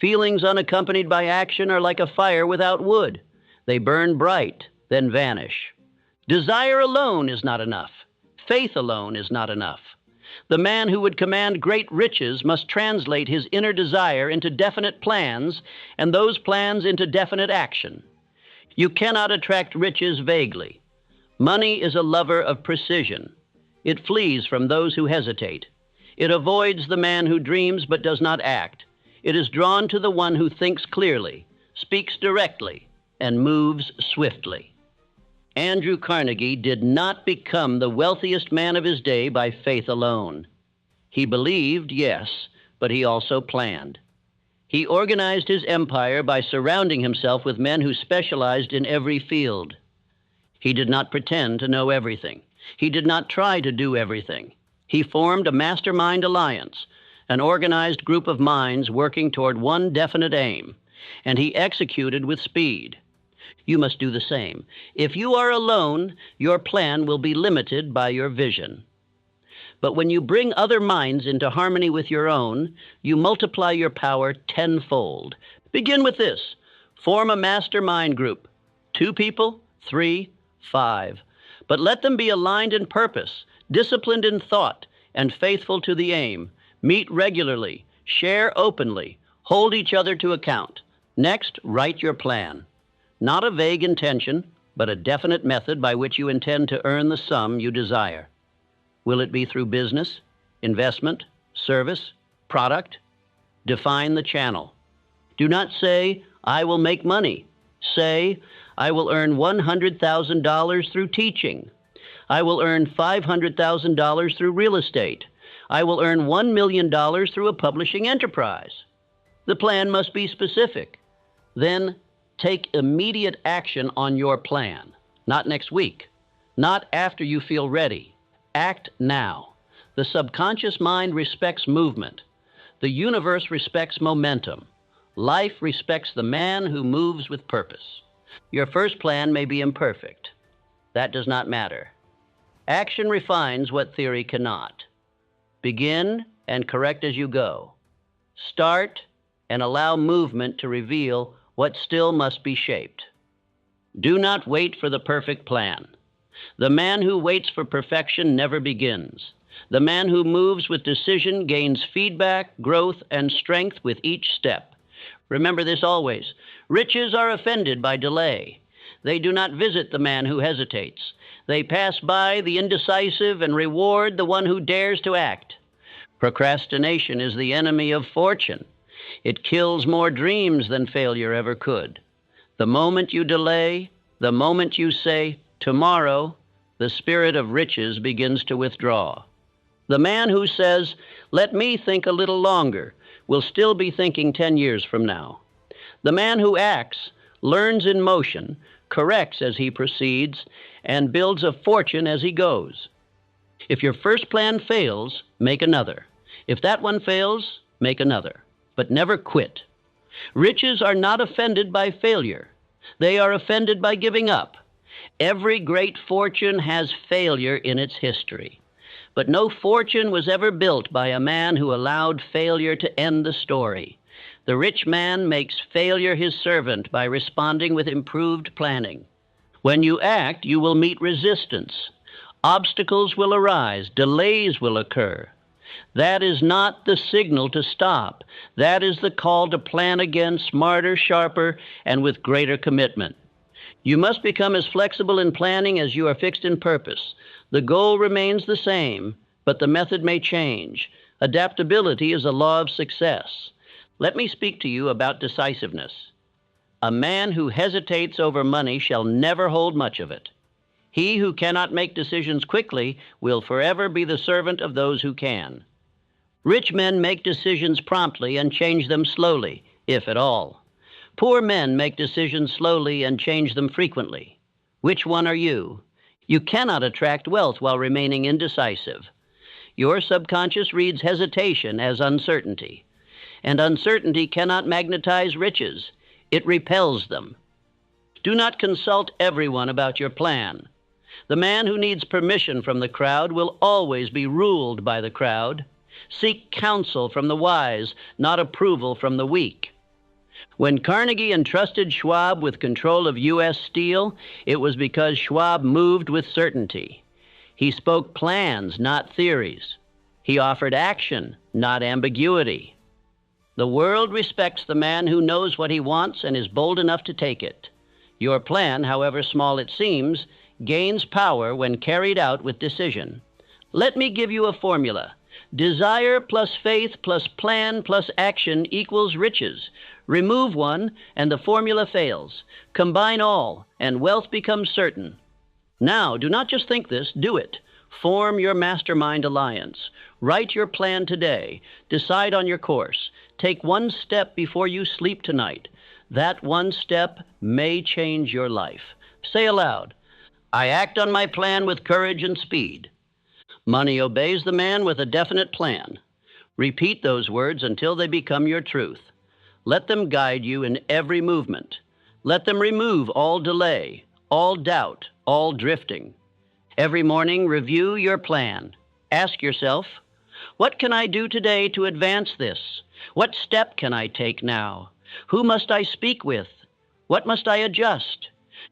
Feelings unaccompanied by action are like a fire without wood. They burn bright, then vanish. Desire alone is not enough. Faith alone is not enough. The man who would command great riches must translate his inner desire into definite plans, and those plans into definite action. You cannot attract riches vaguely. Money is a lover of precision. It flees from those who hesitate. It avoids the man who dreams but does not act. It is drawn to the one who thinks clearly, speaks directly, and moves swiftly. Andrew Carnegie did not become the wealthiest man of his day by faith alone. He believed, yes, but he also planned. He organized his empire by surrounding himself with men who specialized in every field. He did not pretend to know everything. He did not try to do everything. He formed a mastermind alliance, an organized group of minds working toward one definite aim, and he executed with speed. You must do the same. If you are alone, your plan will be limited by your vision. But when you bring other minds into harmony with your own, you multiply your power tenfold. Begin with this. Form a mastermind group. 2 people, 3, 5. But let them be aligned in purpose, disciplined in thought, and faithful to the aim. Meet regularly, share openly, hold each other to account. Next, write your plan. Not a vague intention, but a definite method by which you intend to earn the sum you desire. Will it be through business, investment, service, product? Define the channel. Do not say, I will make money. Say, I will earn $100,000 through teaching. I will earn $500,000 through real estate. I will earn $1 million through a publishing enterprise. The plan must be specific. Then take immediate action on your plan. Not next week. Not after you feel ready. Act now. The subconscious mind respects movement. The universe respects momentum. Life respects the man who moves with purpose. Your first plan may be imperfect. That does not matter. Action refines what theory cannot. Begin and correct as you go. Start and allow movement to reveal what still must be shaped. Do not wait for the perfect plan. The man who waits for perfection never begins. The man who moves with decision gains feedback, growth, and strength with each step. Remember this always. Riches are offended by delay. They do not visit the man who hesitates. They pass by the indecisive and reward the one who dares to act. Procrastination is the enemy of fortune. It kills more dreams than failure ever could. The moment you delay, the moment you say, tomorrow, the spirit of riches begins to withdraw. The man who says, let me think a little longer, will still be thinking 10 years from now. The man who acts, learns in motion, corrects as he proceeds, and builds a fortune as he goes. If your first plan fails, make another. If that one fails, make another. But never quit. Riches are not offended by failure. They are offended by giving up. Every great fortune has failure in its history. But no fortune was ever built by a man who allowed failure to end the story. The rich man makes failure his servant by responding with improved planning. When you act, you will meet resistance. Obstacles will arise. Delays will occur. That is not the signal to stop. That is the call to plan again, smarter, sharper, and with greater commitment. You must become as flexible in planning as you are fixed in purpose. The goal remains the same, but the method may change. Adaptability is a law of success. Let me speak to you about decisiveness. A man who hesitates over money shall never hold much of it. He who cannot make decisions quickly will forever be the servant of those who can. Rich men make decisions promptly and change them slowly, if at all. Poor men make decisions slowly and change them frequently. Which one are you? You cannot attract wealth while remaining indecisive. Your subconscious reads hesitation as uncertainty, and uncertainty cannot magnetize riches. It repels them. Do not consult everyone about your plan. The man who needs permission from the crowd will always be ruled by the crowd. Seek counsel from the wise, not approval from the weak. When Carnegie entrusted Schwab with control of U.S. Steel, it was because Schwab moved with certainty. He spoke plans, not theories. He offered action, not ambiguity. The world respects the man who knows what he wants and is bold enough to take it. Your plan, however small it seems, gains power when carried out with decision. Let me give you a formula. Desire plus faith plus plan plus action equals riches. Remove one, and the formula fails. Combine all, and wealth becomes certain. Now, do not just think this, do it. Form your mastermind alliance. Write your plan today. Decide on your course. Take one step before you sleep tonight. That one step may change your life. Say aloud, I act on my plan with courage and speed. Money obeys the man with a definite plan. Repeat those words until they become your truth. Let them guide you in every movement. Let them remove all delay, all doubt, all drifting. Every morning, review your plan. Ask yourself, what can I do today to advance this? What step can I take now? Who must I speak with? What must I adjust?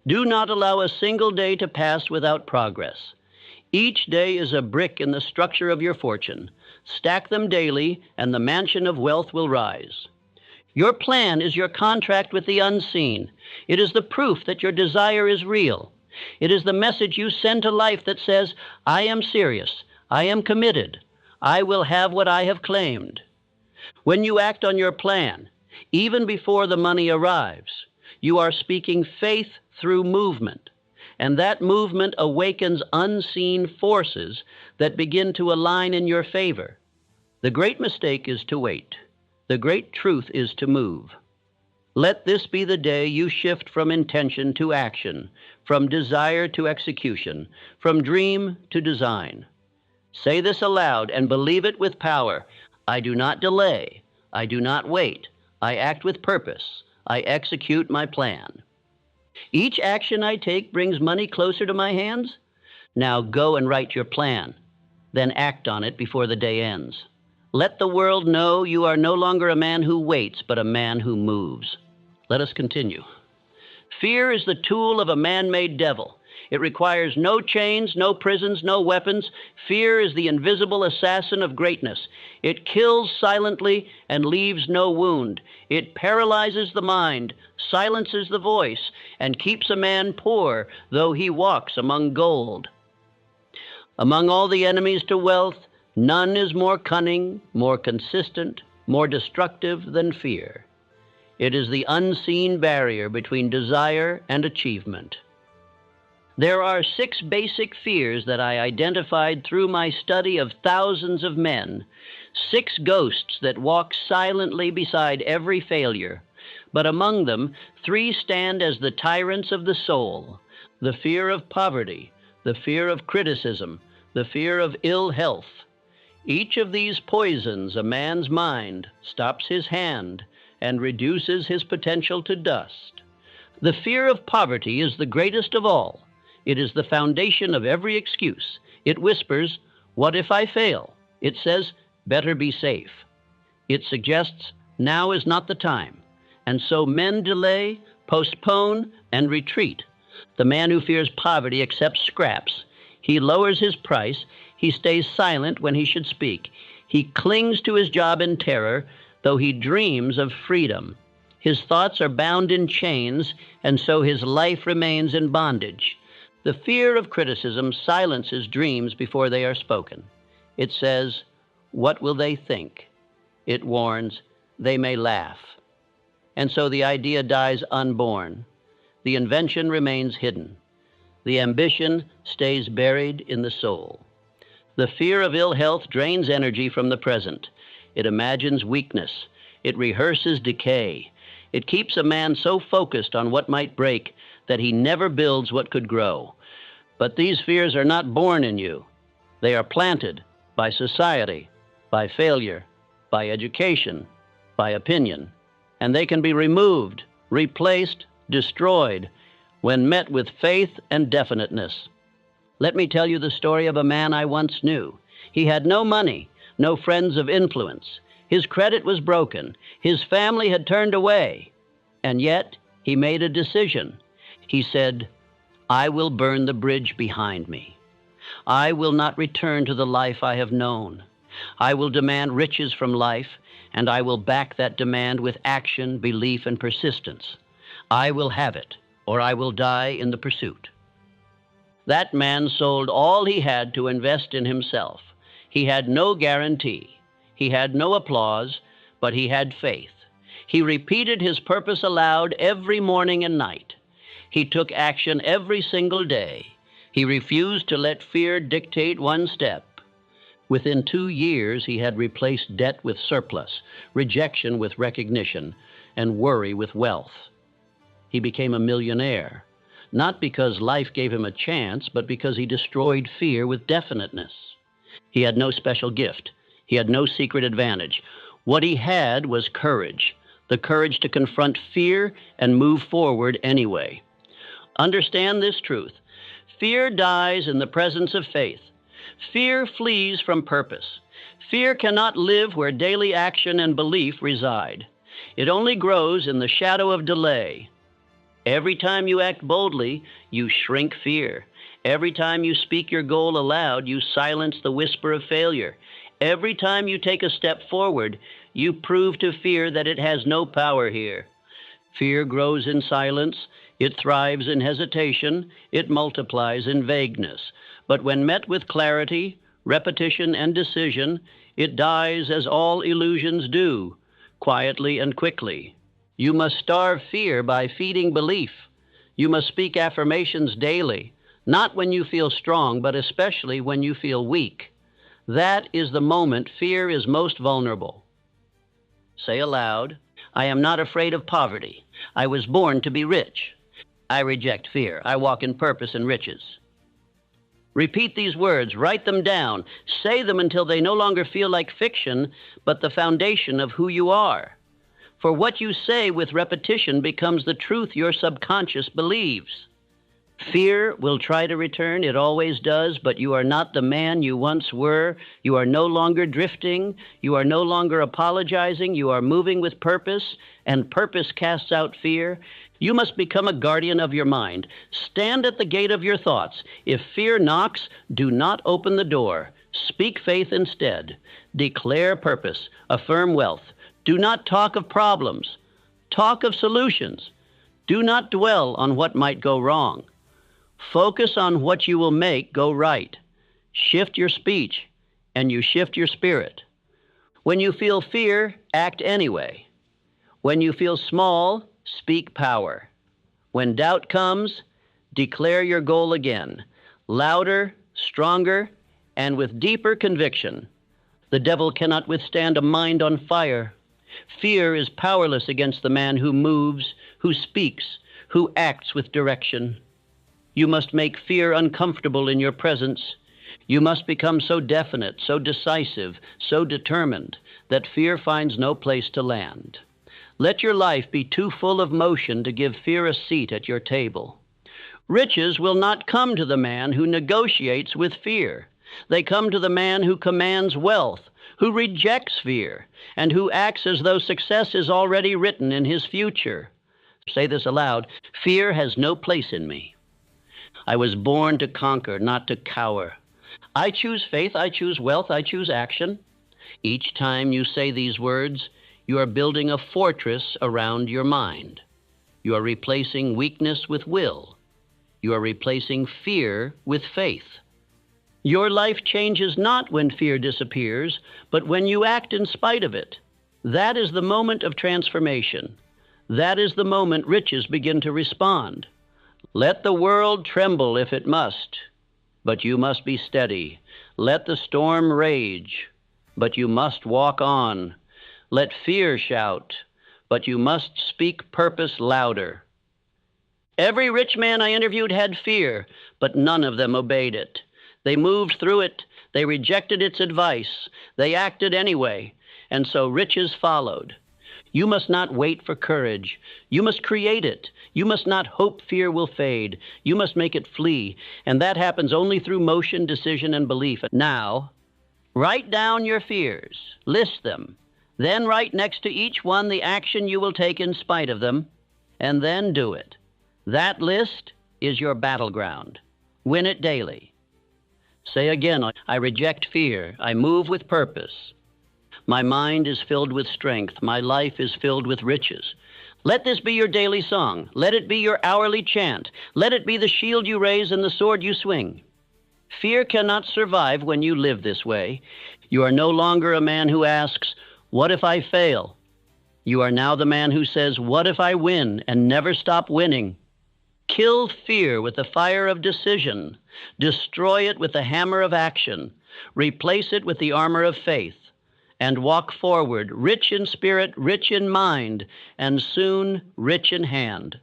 Do not allow a single day to pass without progress. Each day is a brick in the structure of your fortune. Stack them daily, and the mansion of wealth will rise. Your plan is your contract with the unseen. It is the proof that your desire is real. It is the message you send to life that says, I am serious, I am committed, I will have what I have claimed. When you act on your plan, even before the money arrives, you are speaking faith through movement, and that movement awakens unseen forces that begin to align in your favor. The great mistake is to wait. The great truth is to move. Let this be the day you shift from intention to action, from desire to execution, from dream to design. Say this aloud and believe it with power. I do not delay. I do not wait. I act with purpose. I execute my plan. Each action I take brings money closer to my hands. Now go and write your plan. Then act on it before the day ends. Let the world know you are no longer a man who waits, but a man who moves. Let us continue. Fear is the tool of a man-made devil. It requires no chains, no prisons, no weapons. Fear is the invisible assassin of greatness. It kills silently and leaves no wound. It paralyzes the mind, silences the voice, and keeps a man poor, though he walks among gold. Among all the enemies to wealth, none is more cunning, more consistent, more destructive than fear. It is the unseen barrier between desire and achievement. There are 6 basic fears that I identified through my study of thousands of men, 6 ghosts that walk silently beside every failure. But among them, 3 stand as the tyrants of the soul: the fear of poverty, the fear of criticism, the fear of ill health. Each of these poisons a man's mind, stops his hand, and reduces his potential to dust. The fear of poverty is the greatest of all. It is the foundation of every excuse. It whispers, "What if I fail?" It says, "Better be safe." It suggests, "Now is not the time." And so men delay, postpone, and retreat. The man who fears poverty accepts scraps. He lowers his price. He stays silent when he should speak. He clings to his job in terror, though he dreams of freedom. His thoughts are bound in chains, and so his life remains in bondage. The fear of criticism silences dreams before they are spoken. It says, "What will they think?" It warns, "They may laugh." And so the idea dies unborn. The invention remains hidden. The ambition stays buried in the soul. The fear of ill health drains energy from the present. It imagines weakness. It rehearses decay. It keeps a man so focused on what might break that he never builds what could grow. But these fears are not born in you. They are planted by society, by failure, by education, by opinion. And they can be removed, replaced, destroyed when met with faith and definiteness. Let me tell you the story of a man I once knew. He had no money, no friends of influence. His credit was broken. His family had turned away. And yet, he made a decision. He said, "I will burn the bridge behind me. I will not return to the life I have known. I will demand riches from life, and I will back that demand with action, belief, and persistence. I will have it, or I will die in the pursuit." That man sold all he had to invest in himself. He had no guarantee. He had no applause, but he had faith. He repeated his purpose aloud every morning and night. He took action every single day. He refused to let fear dictate one step. Within 2 years, he had replaced debt with surplus, rejection with recognition, and worry with wealth. He became a millionaire, not because life gave him a chance, but because he destroyed fear with definiteness. He had no special gift. He had no secret advantage. What he had was courage, the courage to confront fear and move forward anyway. Understand this truth. Fear dies in the presence of faith. Fear flees from purpose. Fear cannot live where daily action and belief reside. It only grows in the shadow of delay. Every time you act boldly, you shrink fear. Every time you speak your goal aloud, you silence the whisper of failure. Every time you take a step forward, you prove to fear that it has no power here. Fear grows in silence. It thrives in hesitation. It multiplies in vagueness. But when met with clarity, repetition, and decision, it dies as all illusions do, quietly and quickly. You must starve fear by feeding belief. You must speak affirmations daily, not when you feel strong, but especially when you feel weak. That is the moment fear is most vulnerable. Say aloud, "I am not afraid of poverty. I was born to be rich. I reject fear. I walk in purpose and riches." Repeat these words, write them down, say them until they no longer feel like fiction, but the foundation of who you are. For what you say with repetition becomes the truth your subconscious believes. Fear will try to return, it always does, but you are not the man you once were. You are no longer drifting. You are no longer apologizing. You are moving with purpose, and purpose casts out fear. You must become a guardian of your mind. Stand at the gate of your thoughts. If fear knocks, do not open the door. Speak faith instead. Declare purpose. Affirm wealth. Do not talk of problems. Talk of solutions. Do not dwell on what might go wrong. Focus on what you will make go right. Shift your speech, and you shift your spirit. When you feel fear, act anyway. When you feel small, speak power. When doubt comes, declare your goal again, louder, stronger, and with deeper conviction. The devil cannot withstand a mind on fire. Fear is powerless against the man who moves, who speaks, who acts with direction. You must make fear uncomfortable in your presence. You must become so definite, so decisive, so determined that fear finds no place to land. Let your life be too full of motion to give fear a seat at your table. Riches will not come to the man who negotiates with fear. They come to the man who commands wealth, who rejects fear, and who acts as though success is already written in his future. Say this aloud: fear has no place in me. I was born to conquer, not to cower. I choose faith, I choose wealth, I choose action. Each time you say these words, you are building a fortress around your mind. You are replacing weakness with will. You are replacing fear with faith. Your life changes not when fear disappears, but when you act in spite of it. That is the moment of transformation. That is the moment riches begin to respond. Let the world tremble if it must, but you must be steady. Let the storm rage, but you must walk on. Let fear shout, but you must speak purpose louder. Every rich man I interviewed had fear, but none of them obeyed it. They moved through it. They rejected its advice. They acted anyway, and so riches followed. You must not wait for courage. You must create it. You must not hope fear will fade. You must make it flee, and that happens only through motion, decision, and belief. Now, write down your fears. List them. Then write next to each one the action you will take in spite of them, and then do it. That list is your battleground. Win it daily. Say again, I reject fear. I move with purpose. My mind is filled with strength. My life is filled with riches. Let this be your daily song. Let it be your hourly chant. Let it be the shield you raise and the sword you swing. Fear cannot survive when you live this way. You are no longer a man who asks, "What if I fail?" You are now the man who says, "What if I win?" and never stop winning. Kill fear with the fire of decision. Destroy it with the hammer of action. Replace it with the armor of faith. And walk forward, rich in spirit, rich in mind, and soon rich in hand.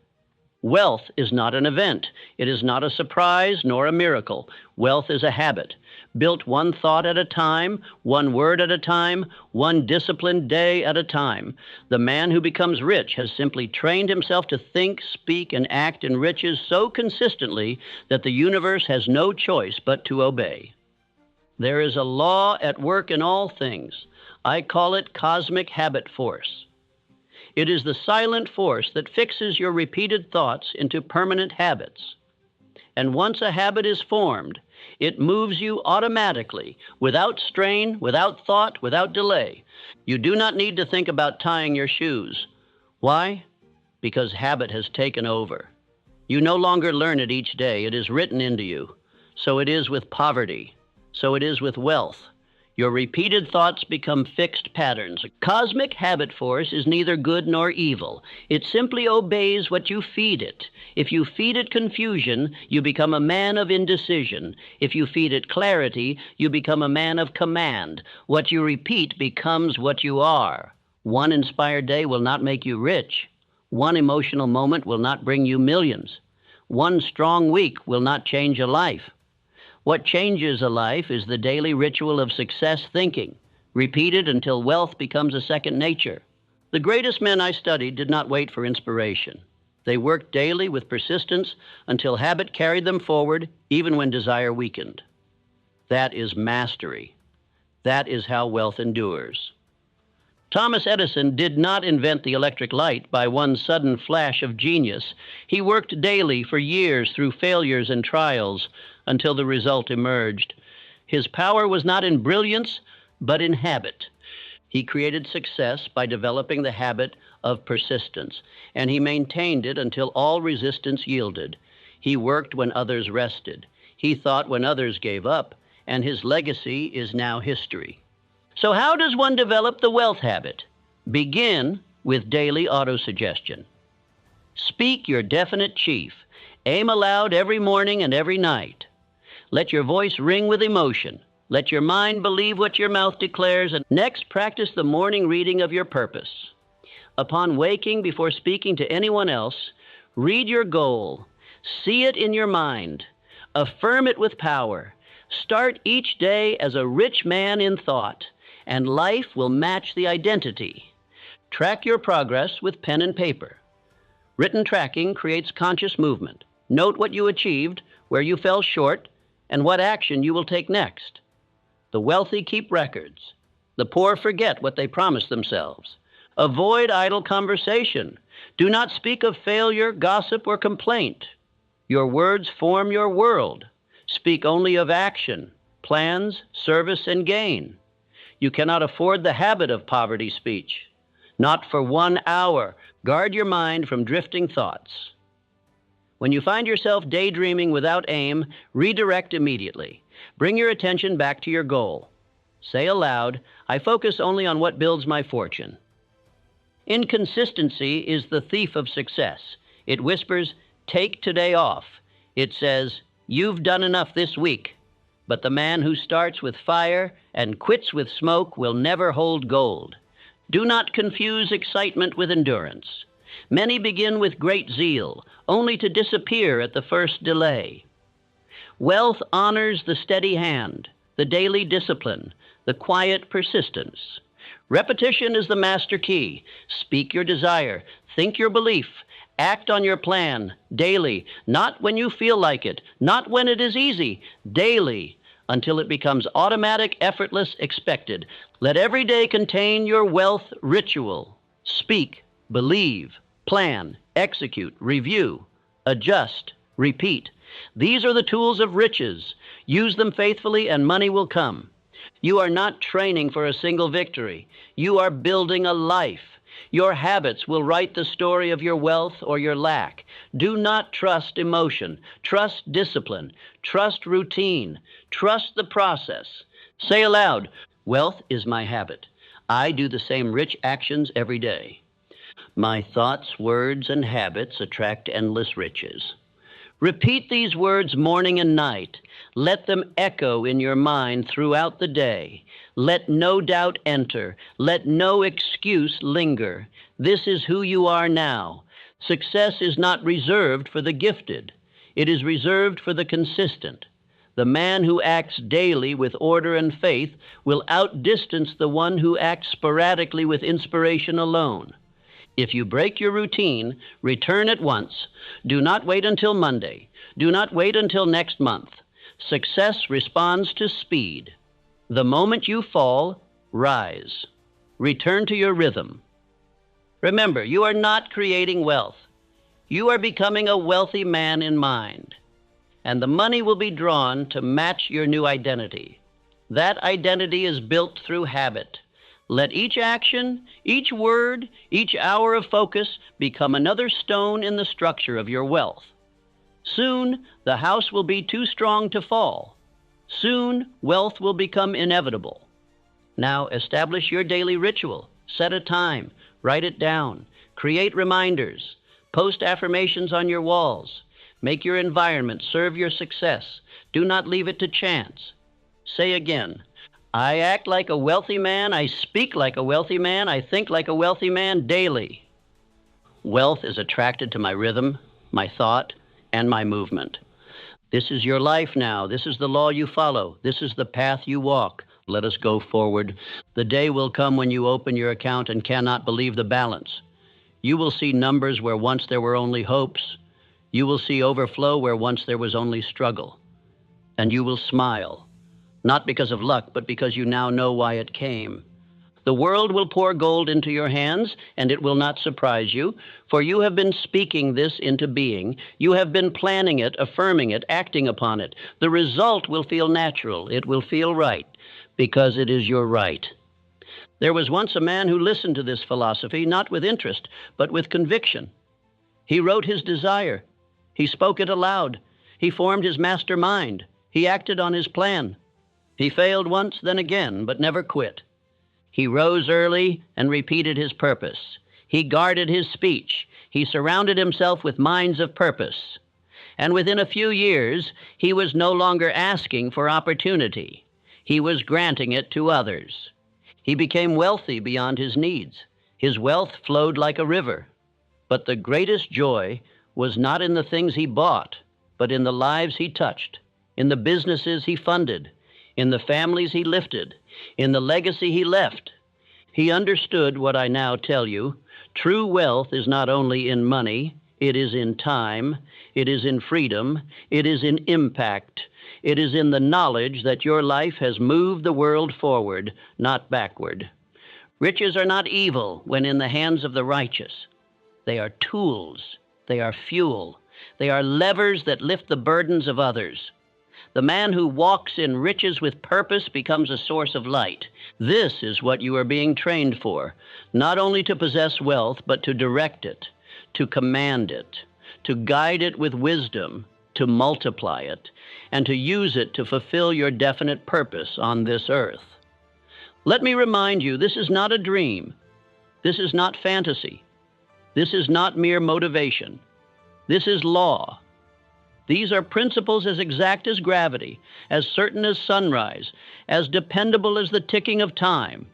Wealth is not an event. It is not a surprise nor a miracle. Wealth is a habit, built one thought at a time, one word at a time, one disciplined day at a time. The man who becomes rich has simply trained himself to think, speak, and act in riches so consistently that the universe has no choice but to obey. There is a law at work in all things. I call it cosmic habit force. It is the silent force that fixes your repeated thoughts into permanent habits. And once a habit is formed, it moves you automatically, without strain, without thought, without delay. You do not need to think about tying your shoes. Why? Because habit has taken over. You no longer learn it each day. It is written into you. So it is with poverty. So it is with wealth. Your repeated thoughts become fixed patterns. Cosmic habit force is neither good nor evil. It simply obeys what you feed it. If you feed it confusion, you become a man of indecision. If you feed it clarity, you become a man of command. What you repeat becomes what you are. One inspired day will not make you rich. One emotional moment will not bring you millions. One strong week will not change a life. What changes a life is the daily ritual of success thinking, repeated until wealth becomes a second nature. The greatest men I studied did not wait for inspiration. They worked daily with persistence until habit carried them forward, even when desire weakened. That is mastery. That is how wealth endures. Thomas Edison did not invent the electric light by one sudden flash of genius. He worked daily for years through failures and trials until the result emerged. His power was not in brilliance, but in habit. He created success by developing the habit of persistence, and he maintained it until all resistance yielded. He worked when others rested. He thought when others gave up, and his legacy is now history. So how does one develop the wealth habit? Begin with daily autosuggestion. Speak your definite chief. Aim aloud every morning and every night. Let your voice ring with emotion. Let your mind believe what your mouth declares. And next, practice the morning reading of your purpose. Upon waking, before speaking to anyone else, read your goal. See it in your mind. Affirm it with power. Start each day as a rich man in thought, and life will match the identity. Track your progress with pen and paper. Written tracking creates conscious movement. Note what you achieved, where you fell short, and what action you will take next. The wealthy keep records. The poor forget what they promised themselves. Avoid idle conversation. Do not speak of failure, gossip, or complaint. Your words form your world. Speak only of action, plans, service, and gain. You cannot afford the habit of poverty speech. Not for 1 hour. Guard your mind from drifting thoughts. When you find yourself daydreaming without aim, redirect immediately. Bring your attention back to your goal. Say aloud, I focus only on what builds my fortune. Inconsistency is the thief of success. It whispers, take today off. It says, you've done enough this week. But the man who starts with fire and quits with smoke will never hold gold. Do not confuse excitement with endurance. Many begin with great zeal, only to disappear at the first delay. Wealth honors the steady hand, the daily discipline, the quiet persistence. Repetition is the master key. Speak your desire, think your belief, act on your plan daily, not when you feel like it, not when it is easy, daily, until it becomes automatic, effortless, expected. Let every day contain your wealth ritual. Speak, believe, plan, execute, review, adjust, repeat. These are the tools of riches. Use them faithfully and money will come. You are not training for a single victory. You are building a life. Your habits will write the story of your wealth or your lack. Do not trust emotion. Trust discipline. Trust routine. Trust the process. Say aloud, wealth is my habit. I do the same rich actions every day. My thoughts, words, and habits attract endless riches. Repeat these words morning and night. Let them echo in your mind throughout the day. Let no doubt enter. Let no excuse linger. This is who you are now. Success is not reserved for the gifted. It is reserved for the consistent. The man who acts daily with order and faith will outdistance the one who acts sporadically with inspiration alone. If you break your routine, return at once. Do not wait until Monday. Do not wait until next month. Success responds to speed. The moment you fall, rise. Return to your rhythm. Remember, you are not creating wealth. You are becoming a wealthy man in mind. And the money will be drawn to match your new identity. That identity is built through habit. Let each action, each word, each hour of focus become another stone in the structure of your wealth. Soon, the house will be too strong to fall. Soon, wealth will become inevitable. Now, establish your daily ritual. Set a time. Write it down. Create reminders. Post affirmations on your walls. Make your environment serve your success. Do not leave it to chance. Say again, I act like a wealthy man, I speak like a wealthy man, I think like a wealthy man daily. Wealth is attracted to my rhythm, my thought, and my movement. This is your life now. This is the law you follow. This is the path you walk. Let us go forward. The day will come when you open your account and cannot believe the balance. You will see numbers where once there were only hopes. You will see overflow where once there was only struggle. And you will smile, not because of luck, but because you now know why it came. The world will pour gold into your hands, and it will not surprise you, for you have been speaking this into being. You have been planning it, affirming it, acting upon it. The result will feel natural. It will feel right, because it is your right. There was once a man who listened to this philosophy, not with interest, but with conviction. He wrote his desire. He spoke it aloud. He formed his master mind. He acted on his plan. He failed once, then again, but never quit. He rose early and repeated his purpose. He guarded his speech. He surrounded himself with minds of purpose. And within a few years, he was no longer asking for opportunity. He was granting it to others. He became wealthy beyond his needs. His wealth flowed like a river. But the greatest joy was not in the things he bought, but in the lives he touched, in the businesses he funded, in the families he lifted, in the legacy he left. He understood what I now tell you. True wealth is not only in money, it is in time, it is in freedom, it is in impact. It is in the knowledge that your life has moved the world forward, not backward. Riches are not evil when in the hands of the righteous. They are tools. They are fuel. They are levers that lift the burdens of others. The man who walks in riches with purpose becomes a source of light. This is what you are being trained for, not only to possess wealth, but to direct it, to command it, to guide it with wisdom, to multiply it, and to use it to fulfill your definite purpose on this earth. Let me remind you, this is not a dream. This is not fantasy. This is not mere motivation. This is law. These are principles as exact as gravity, as certain as sunrise, as dependable as the ticking of time.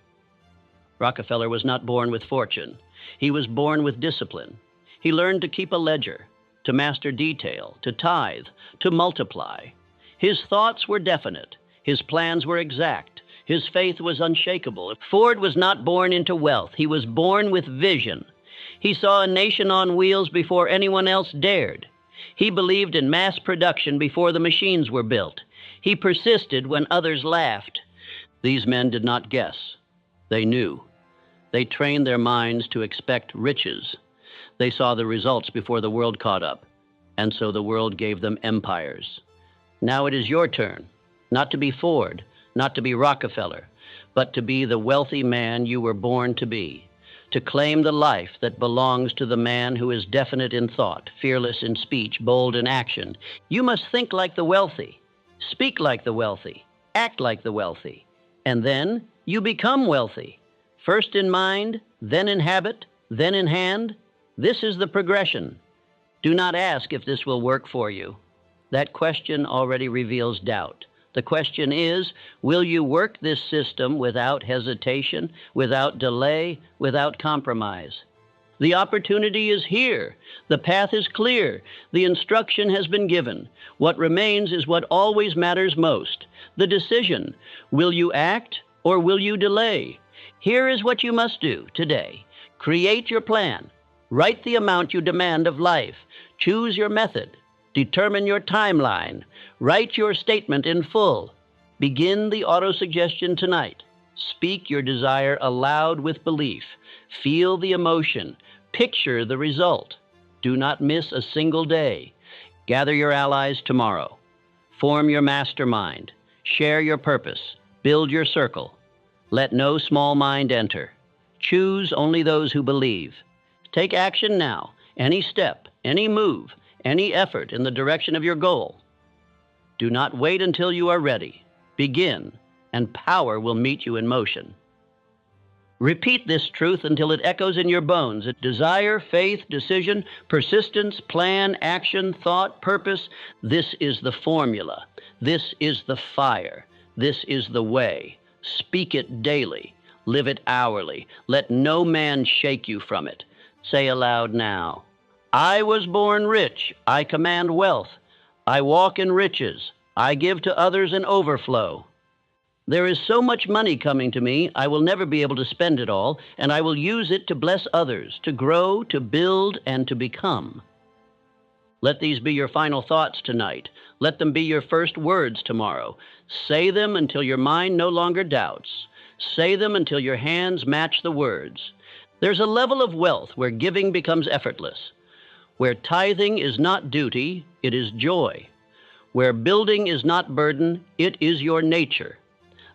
Rockefeller was not born with fortune. He was born with discipline. He learned to keep a ledger, to master detail, to tithe, to multiply. His thoughts were definite. His plans were exact. His faith was unshakable. Ford was not born into wealth. He was born with vision. He saw a nation on wheels before anyone else dared. He believed in mass production before the machines were built. He persisted when others laughed. These men did not guess. They knew. They trained their minds to expect riches. They saw the results before the world caught up, and so the world gave them empires. Now it is your turn, not to be Ford, not to be Rockefeller, but to be the wealthy man you were born to be, to claim the life that belongs to the man who is definite in thought, fearless in speech, bold in action. You must think like the wealthy, speak like the wealthy, act like the wealthy, and then you become wealthy, first in mind, then in habit, then in hand. This is the progression. Do not ask if this will work for you. That question already reveals doubt. The question is, will you work this system without hesitation, without delay, without compromise? The opportunity is here. The path is clear. The instruction has been given. What remains is what always matters most. The decision. Will you act or will you delay? Here is what you must do today. Create your plan. Write the amount you demand of life. Choose your method. Determine your timeline. Write your statement in full. Begin the autosuggestion tonight. Speak your desire aloud with belief. Feel the emotion. Picture the result. Do not miss a single day. Gather your allies tomorrow. Form your mastermind. Share your purpose. Build your circle. Let no small mind enter. Choose only those who believe. Take action now. Any step, any move, any effort in the direction of your goal. Do not wait until you are ready. Begin, and power will meet you in motion. Repeat this truth until it echoes in your bones. Desire, faith, decision, persistence, plan, action, thought, purpose. This is the formula. This is the fire. This is the way. Speak it daily. Live it hourly. Let no man shake you from it. Say aloud now, I was born rich. I command wealth. I walk in riches. I give to others in overflow. There is so much money coming to me, I will never be able to spend it all, and I will use it to bless others, to grow, to build, and to become. Let these be your final thoughts tonight. Let them be your first words tomorrow. Say them until your mind no longer doubts. Say them until your hands match the words. There's a level of wealth where giving becomes effortless, where tithing is not duty, it is joy, where building is not burden, it is your nature.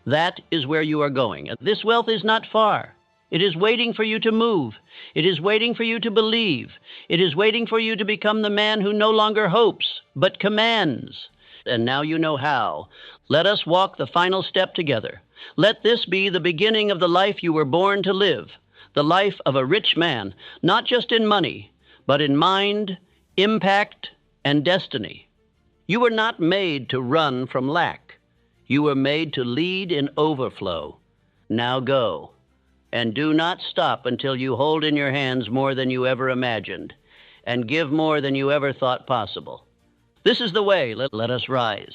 That is where you are going. This wealth is not far. It is waiting for you to move. It is waiting for you to believe. It is waiting for you to become the man who no longer hopes, but commands. And now you know how. Let us walk the final step together. Let this be the beginning of the life you were born to live, the life of a rich man, not just in money, but in mind, impact, and destiny. You were not made to run from lack. You were made to lead in overflow. Now go. And do not stop until you hold in your hands more than you ever imagined, and give more than you ever thought possible. This is the way. Let us rise.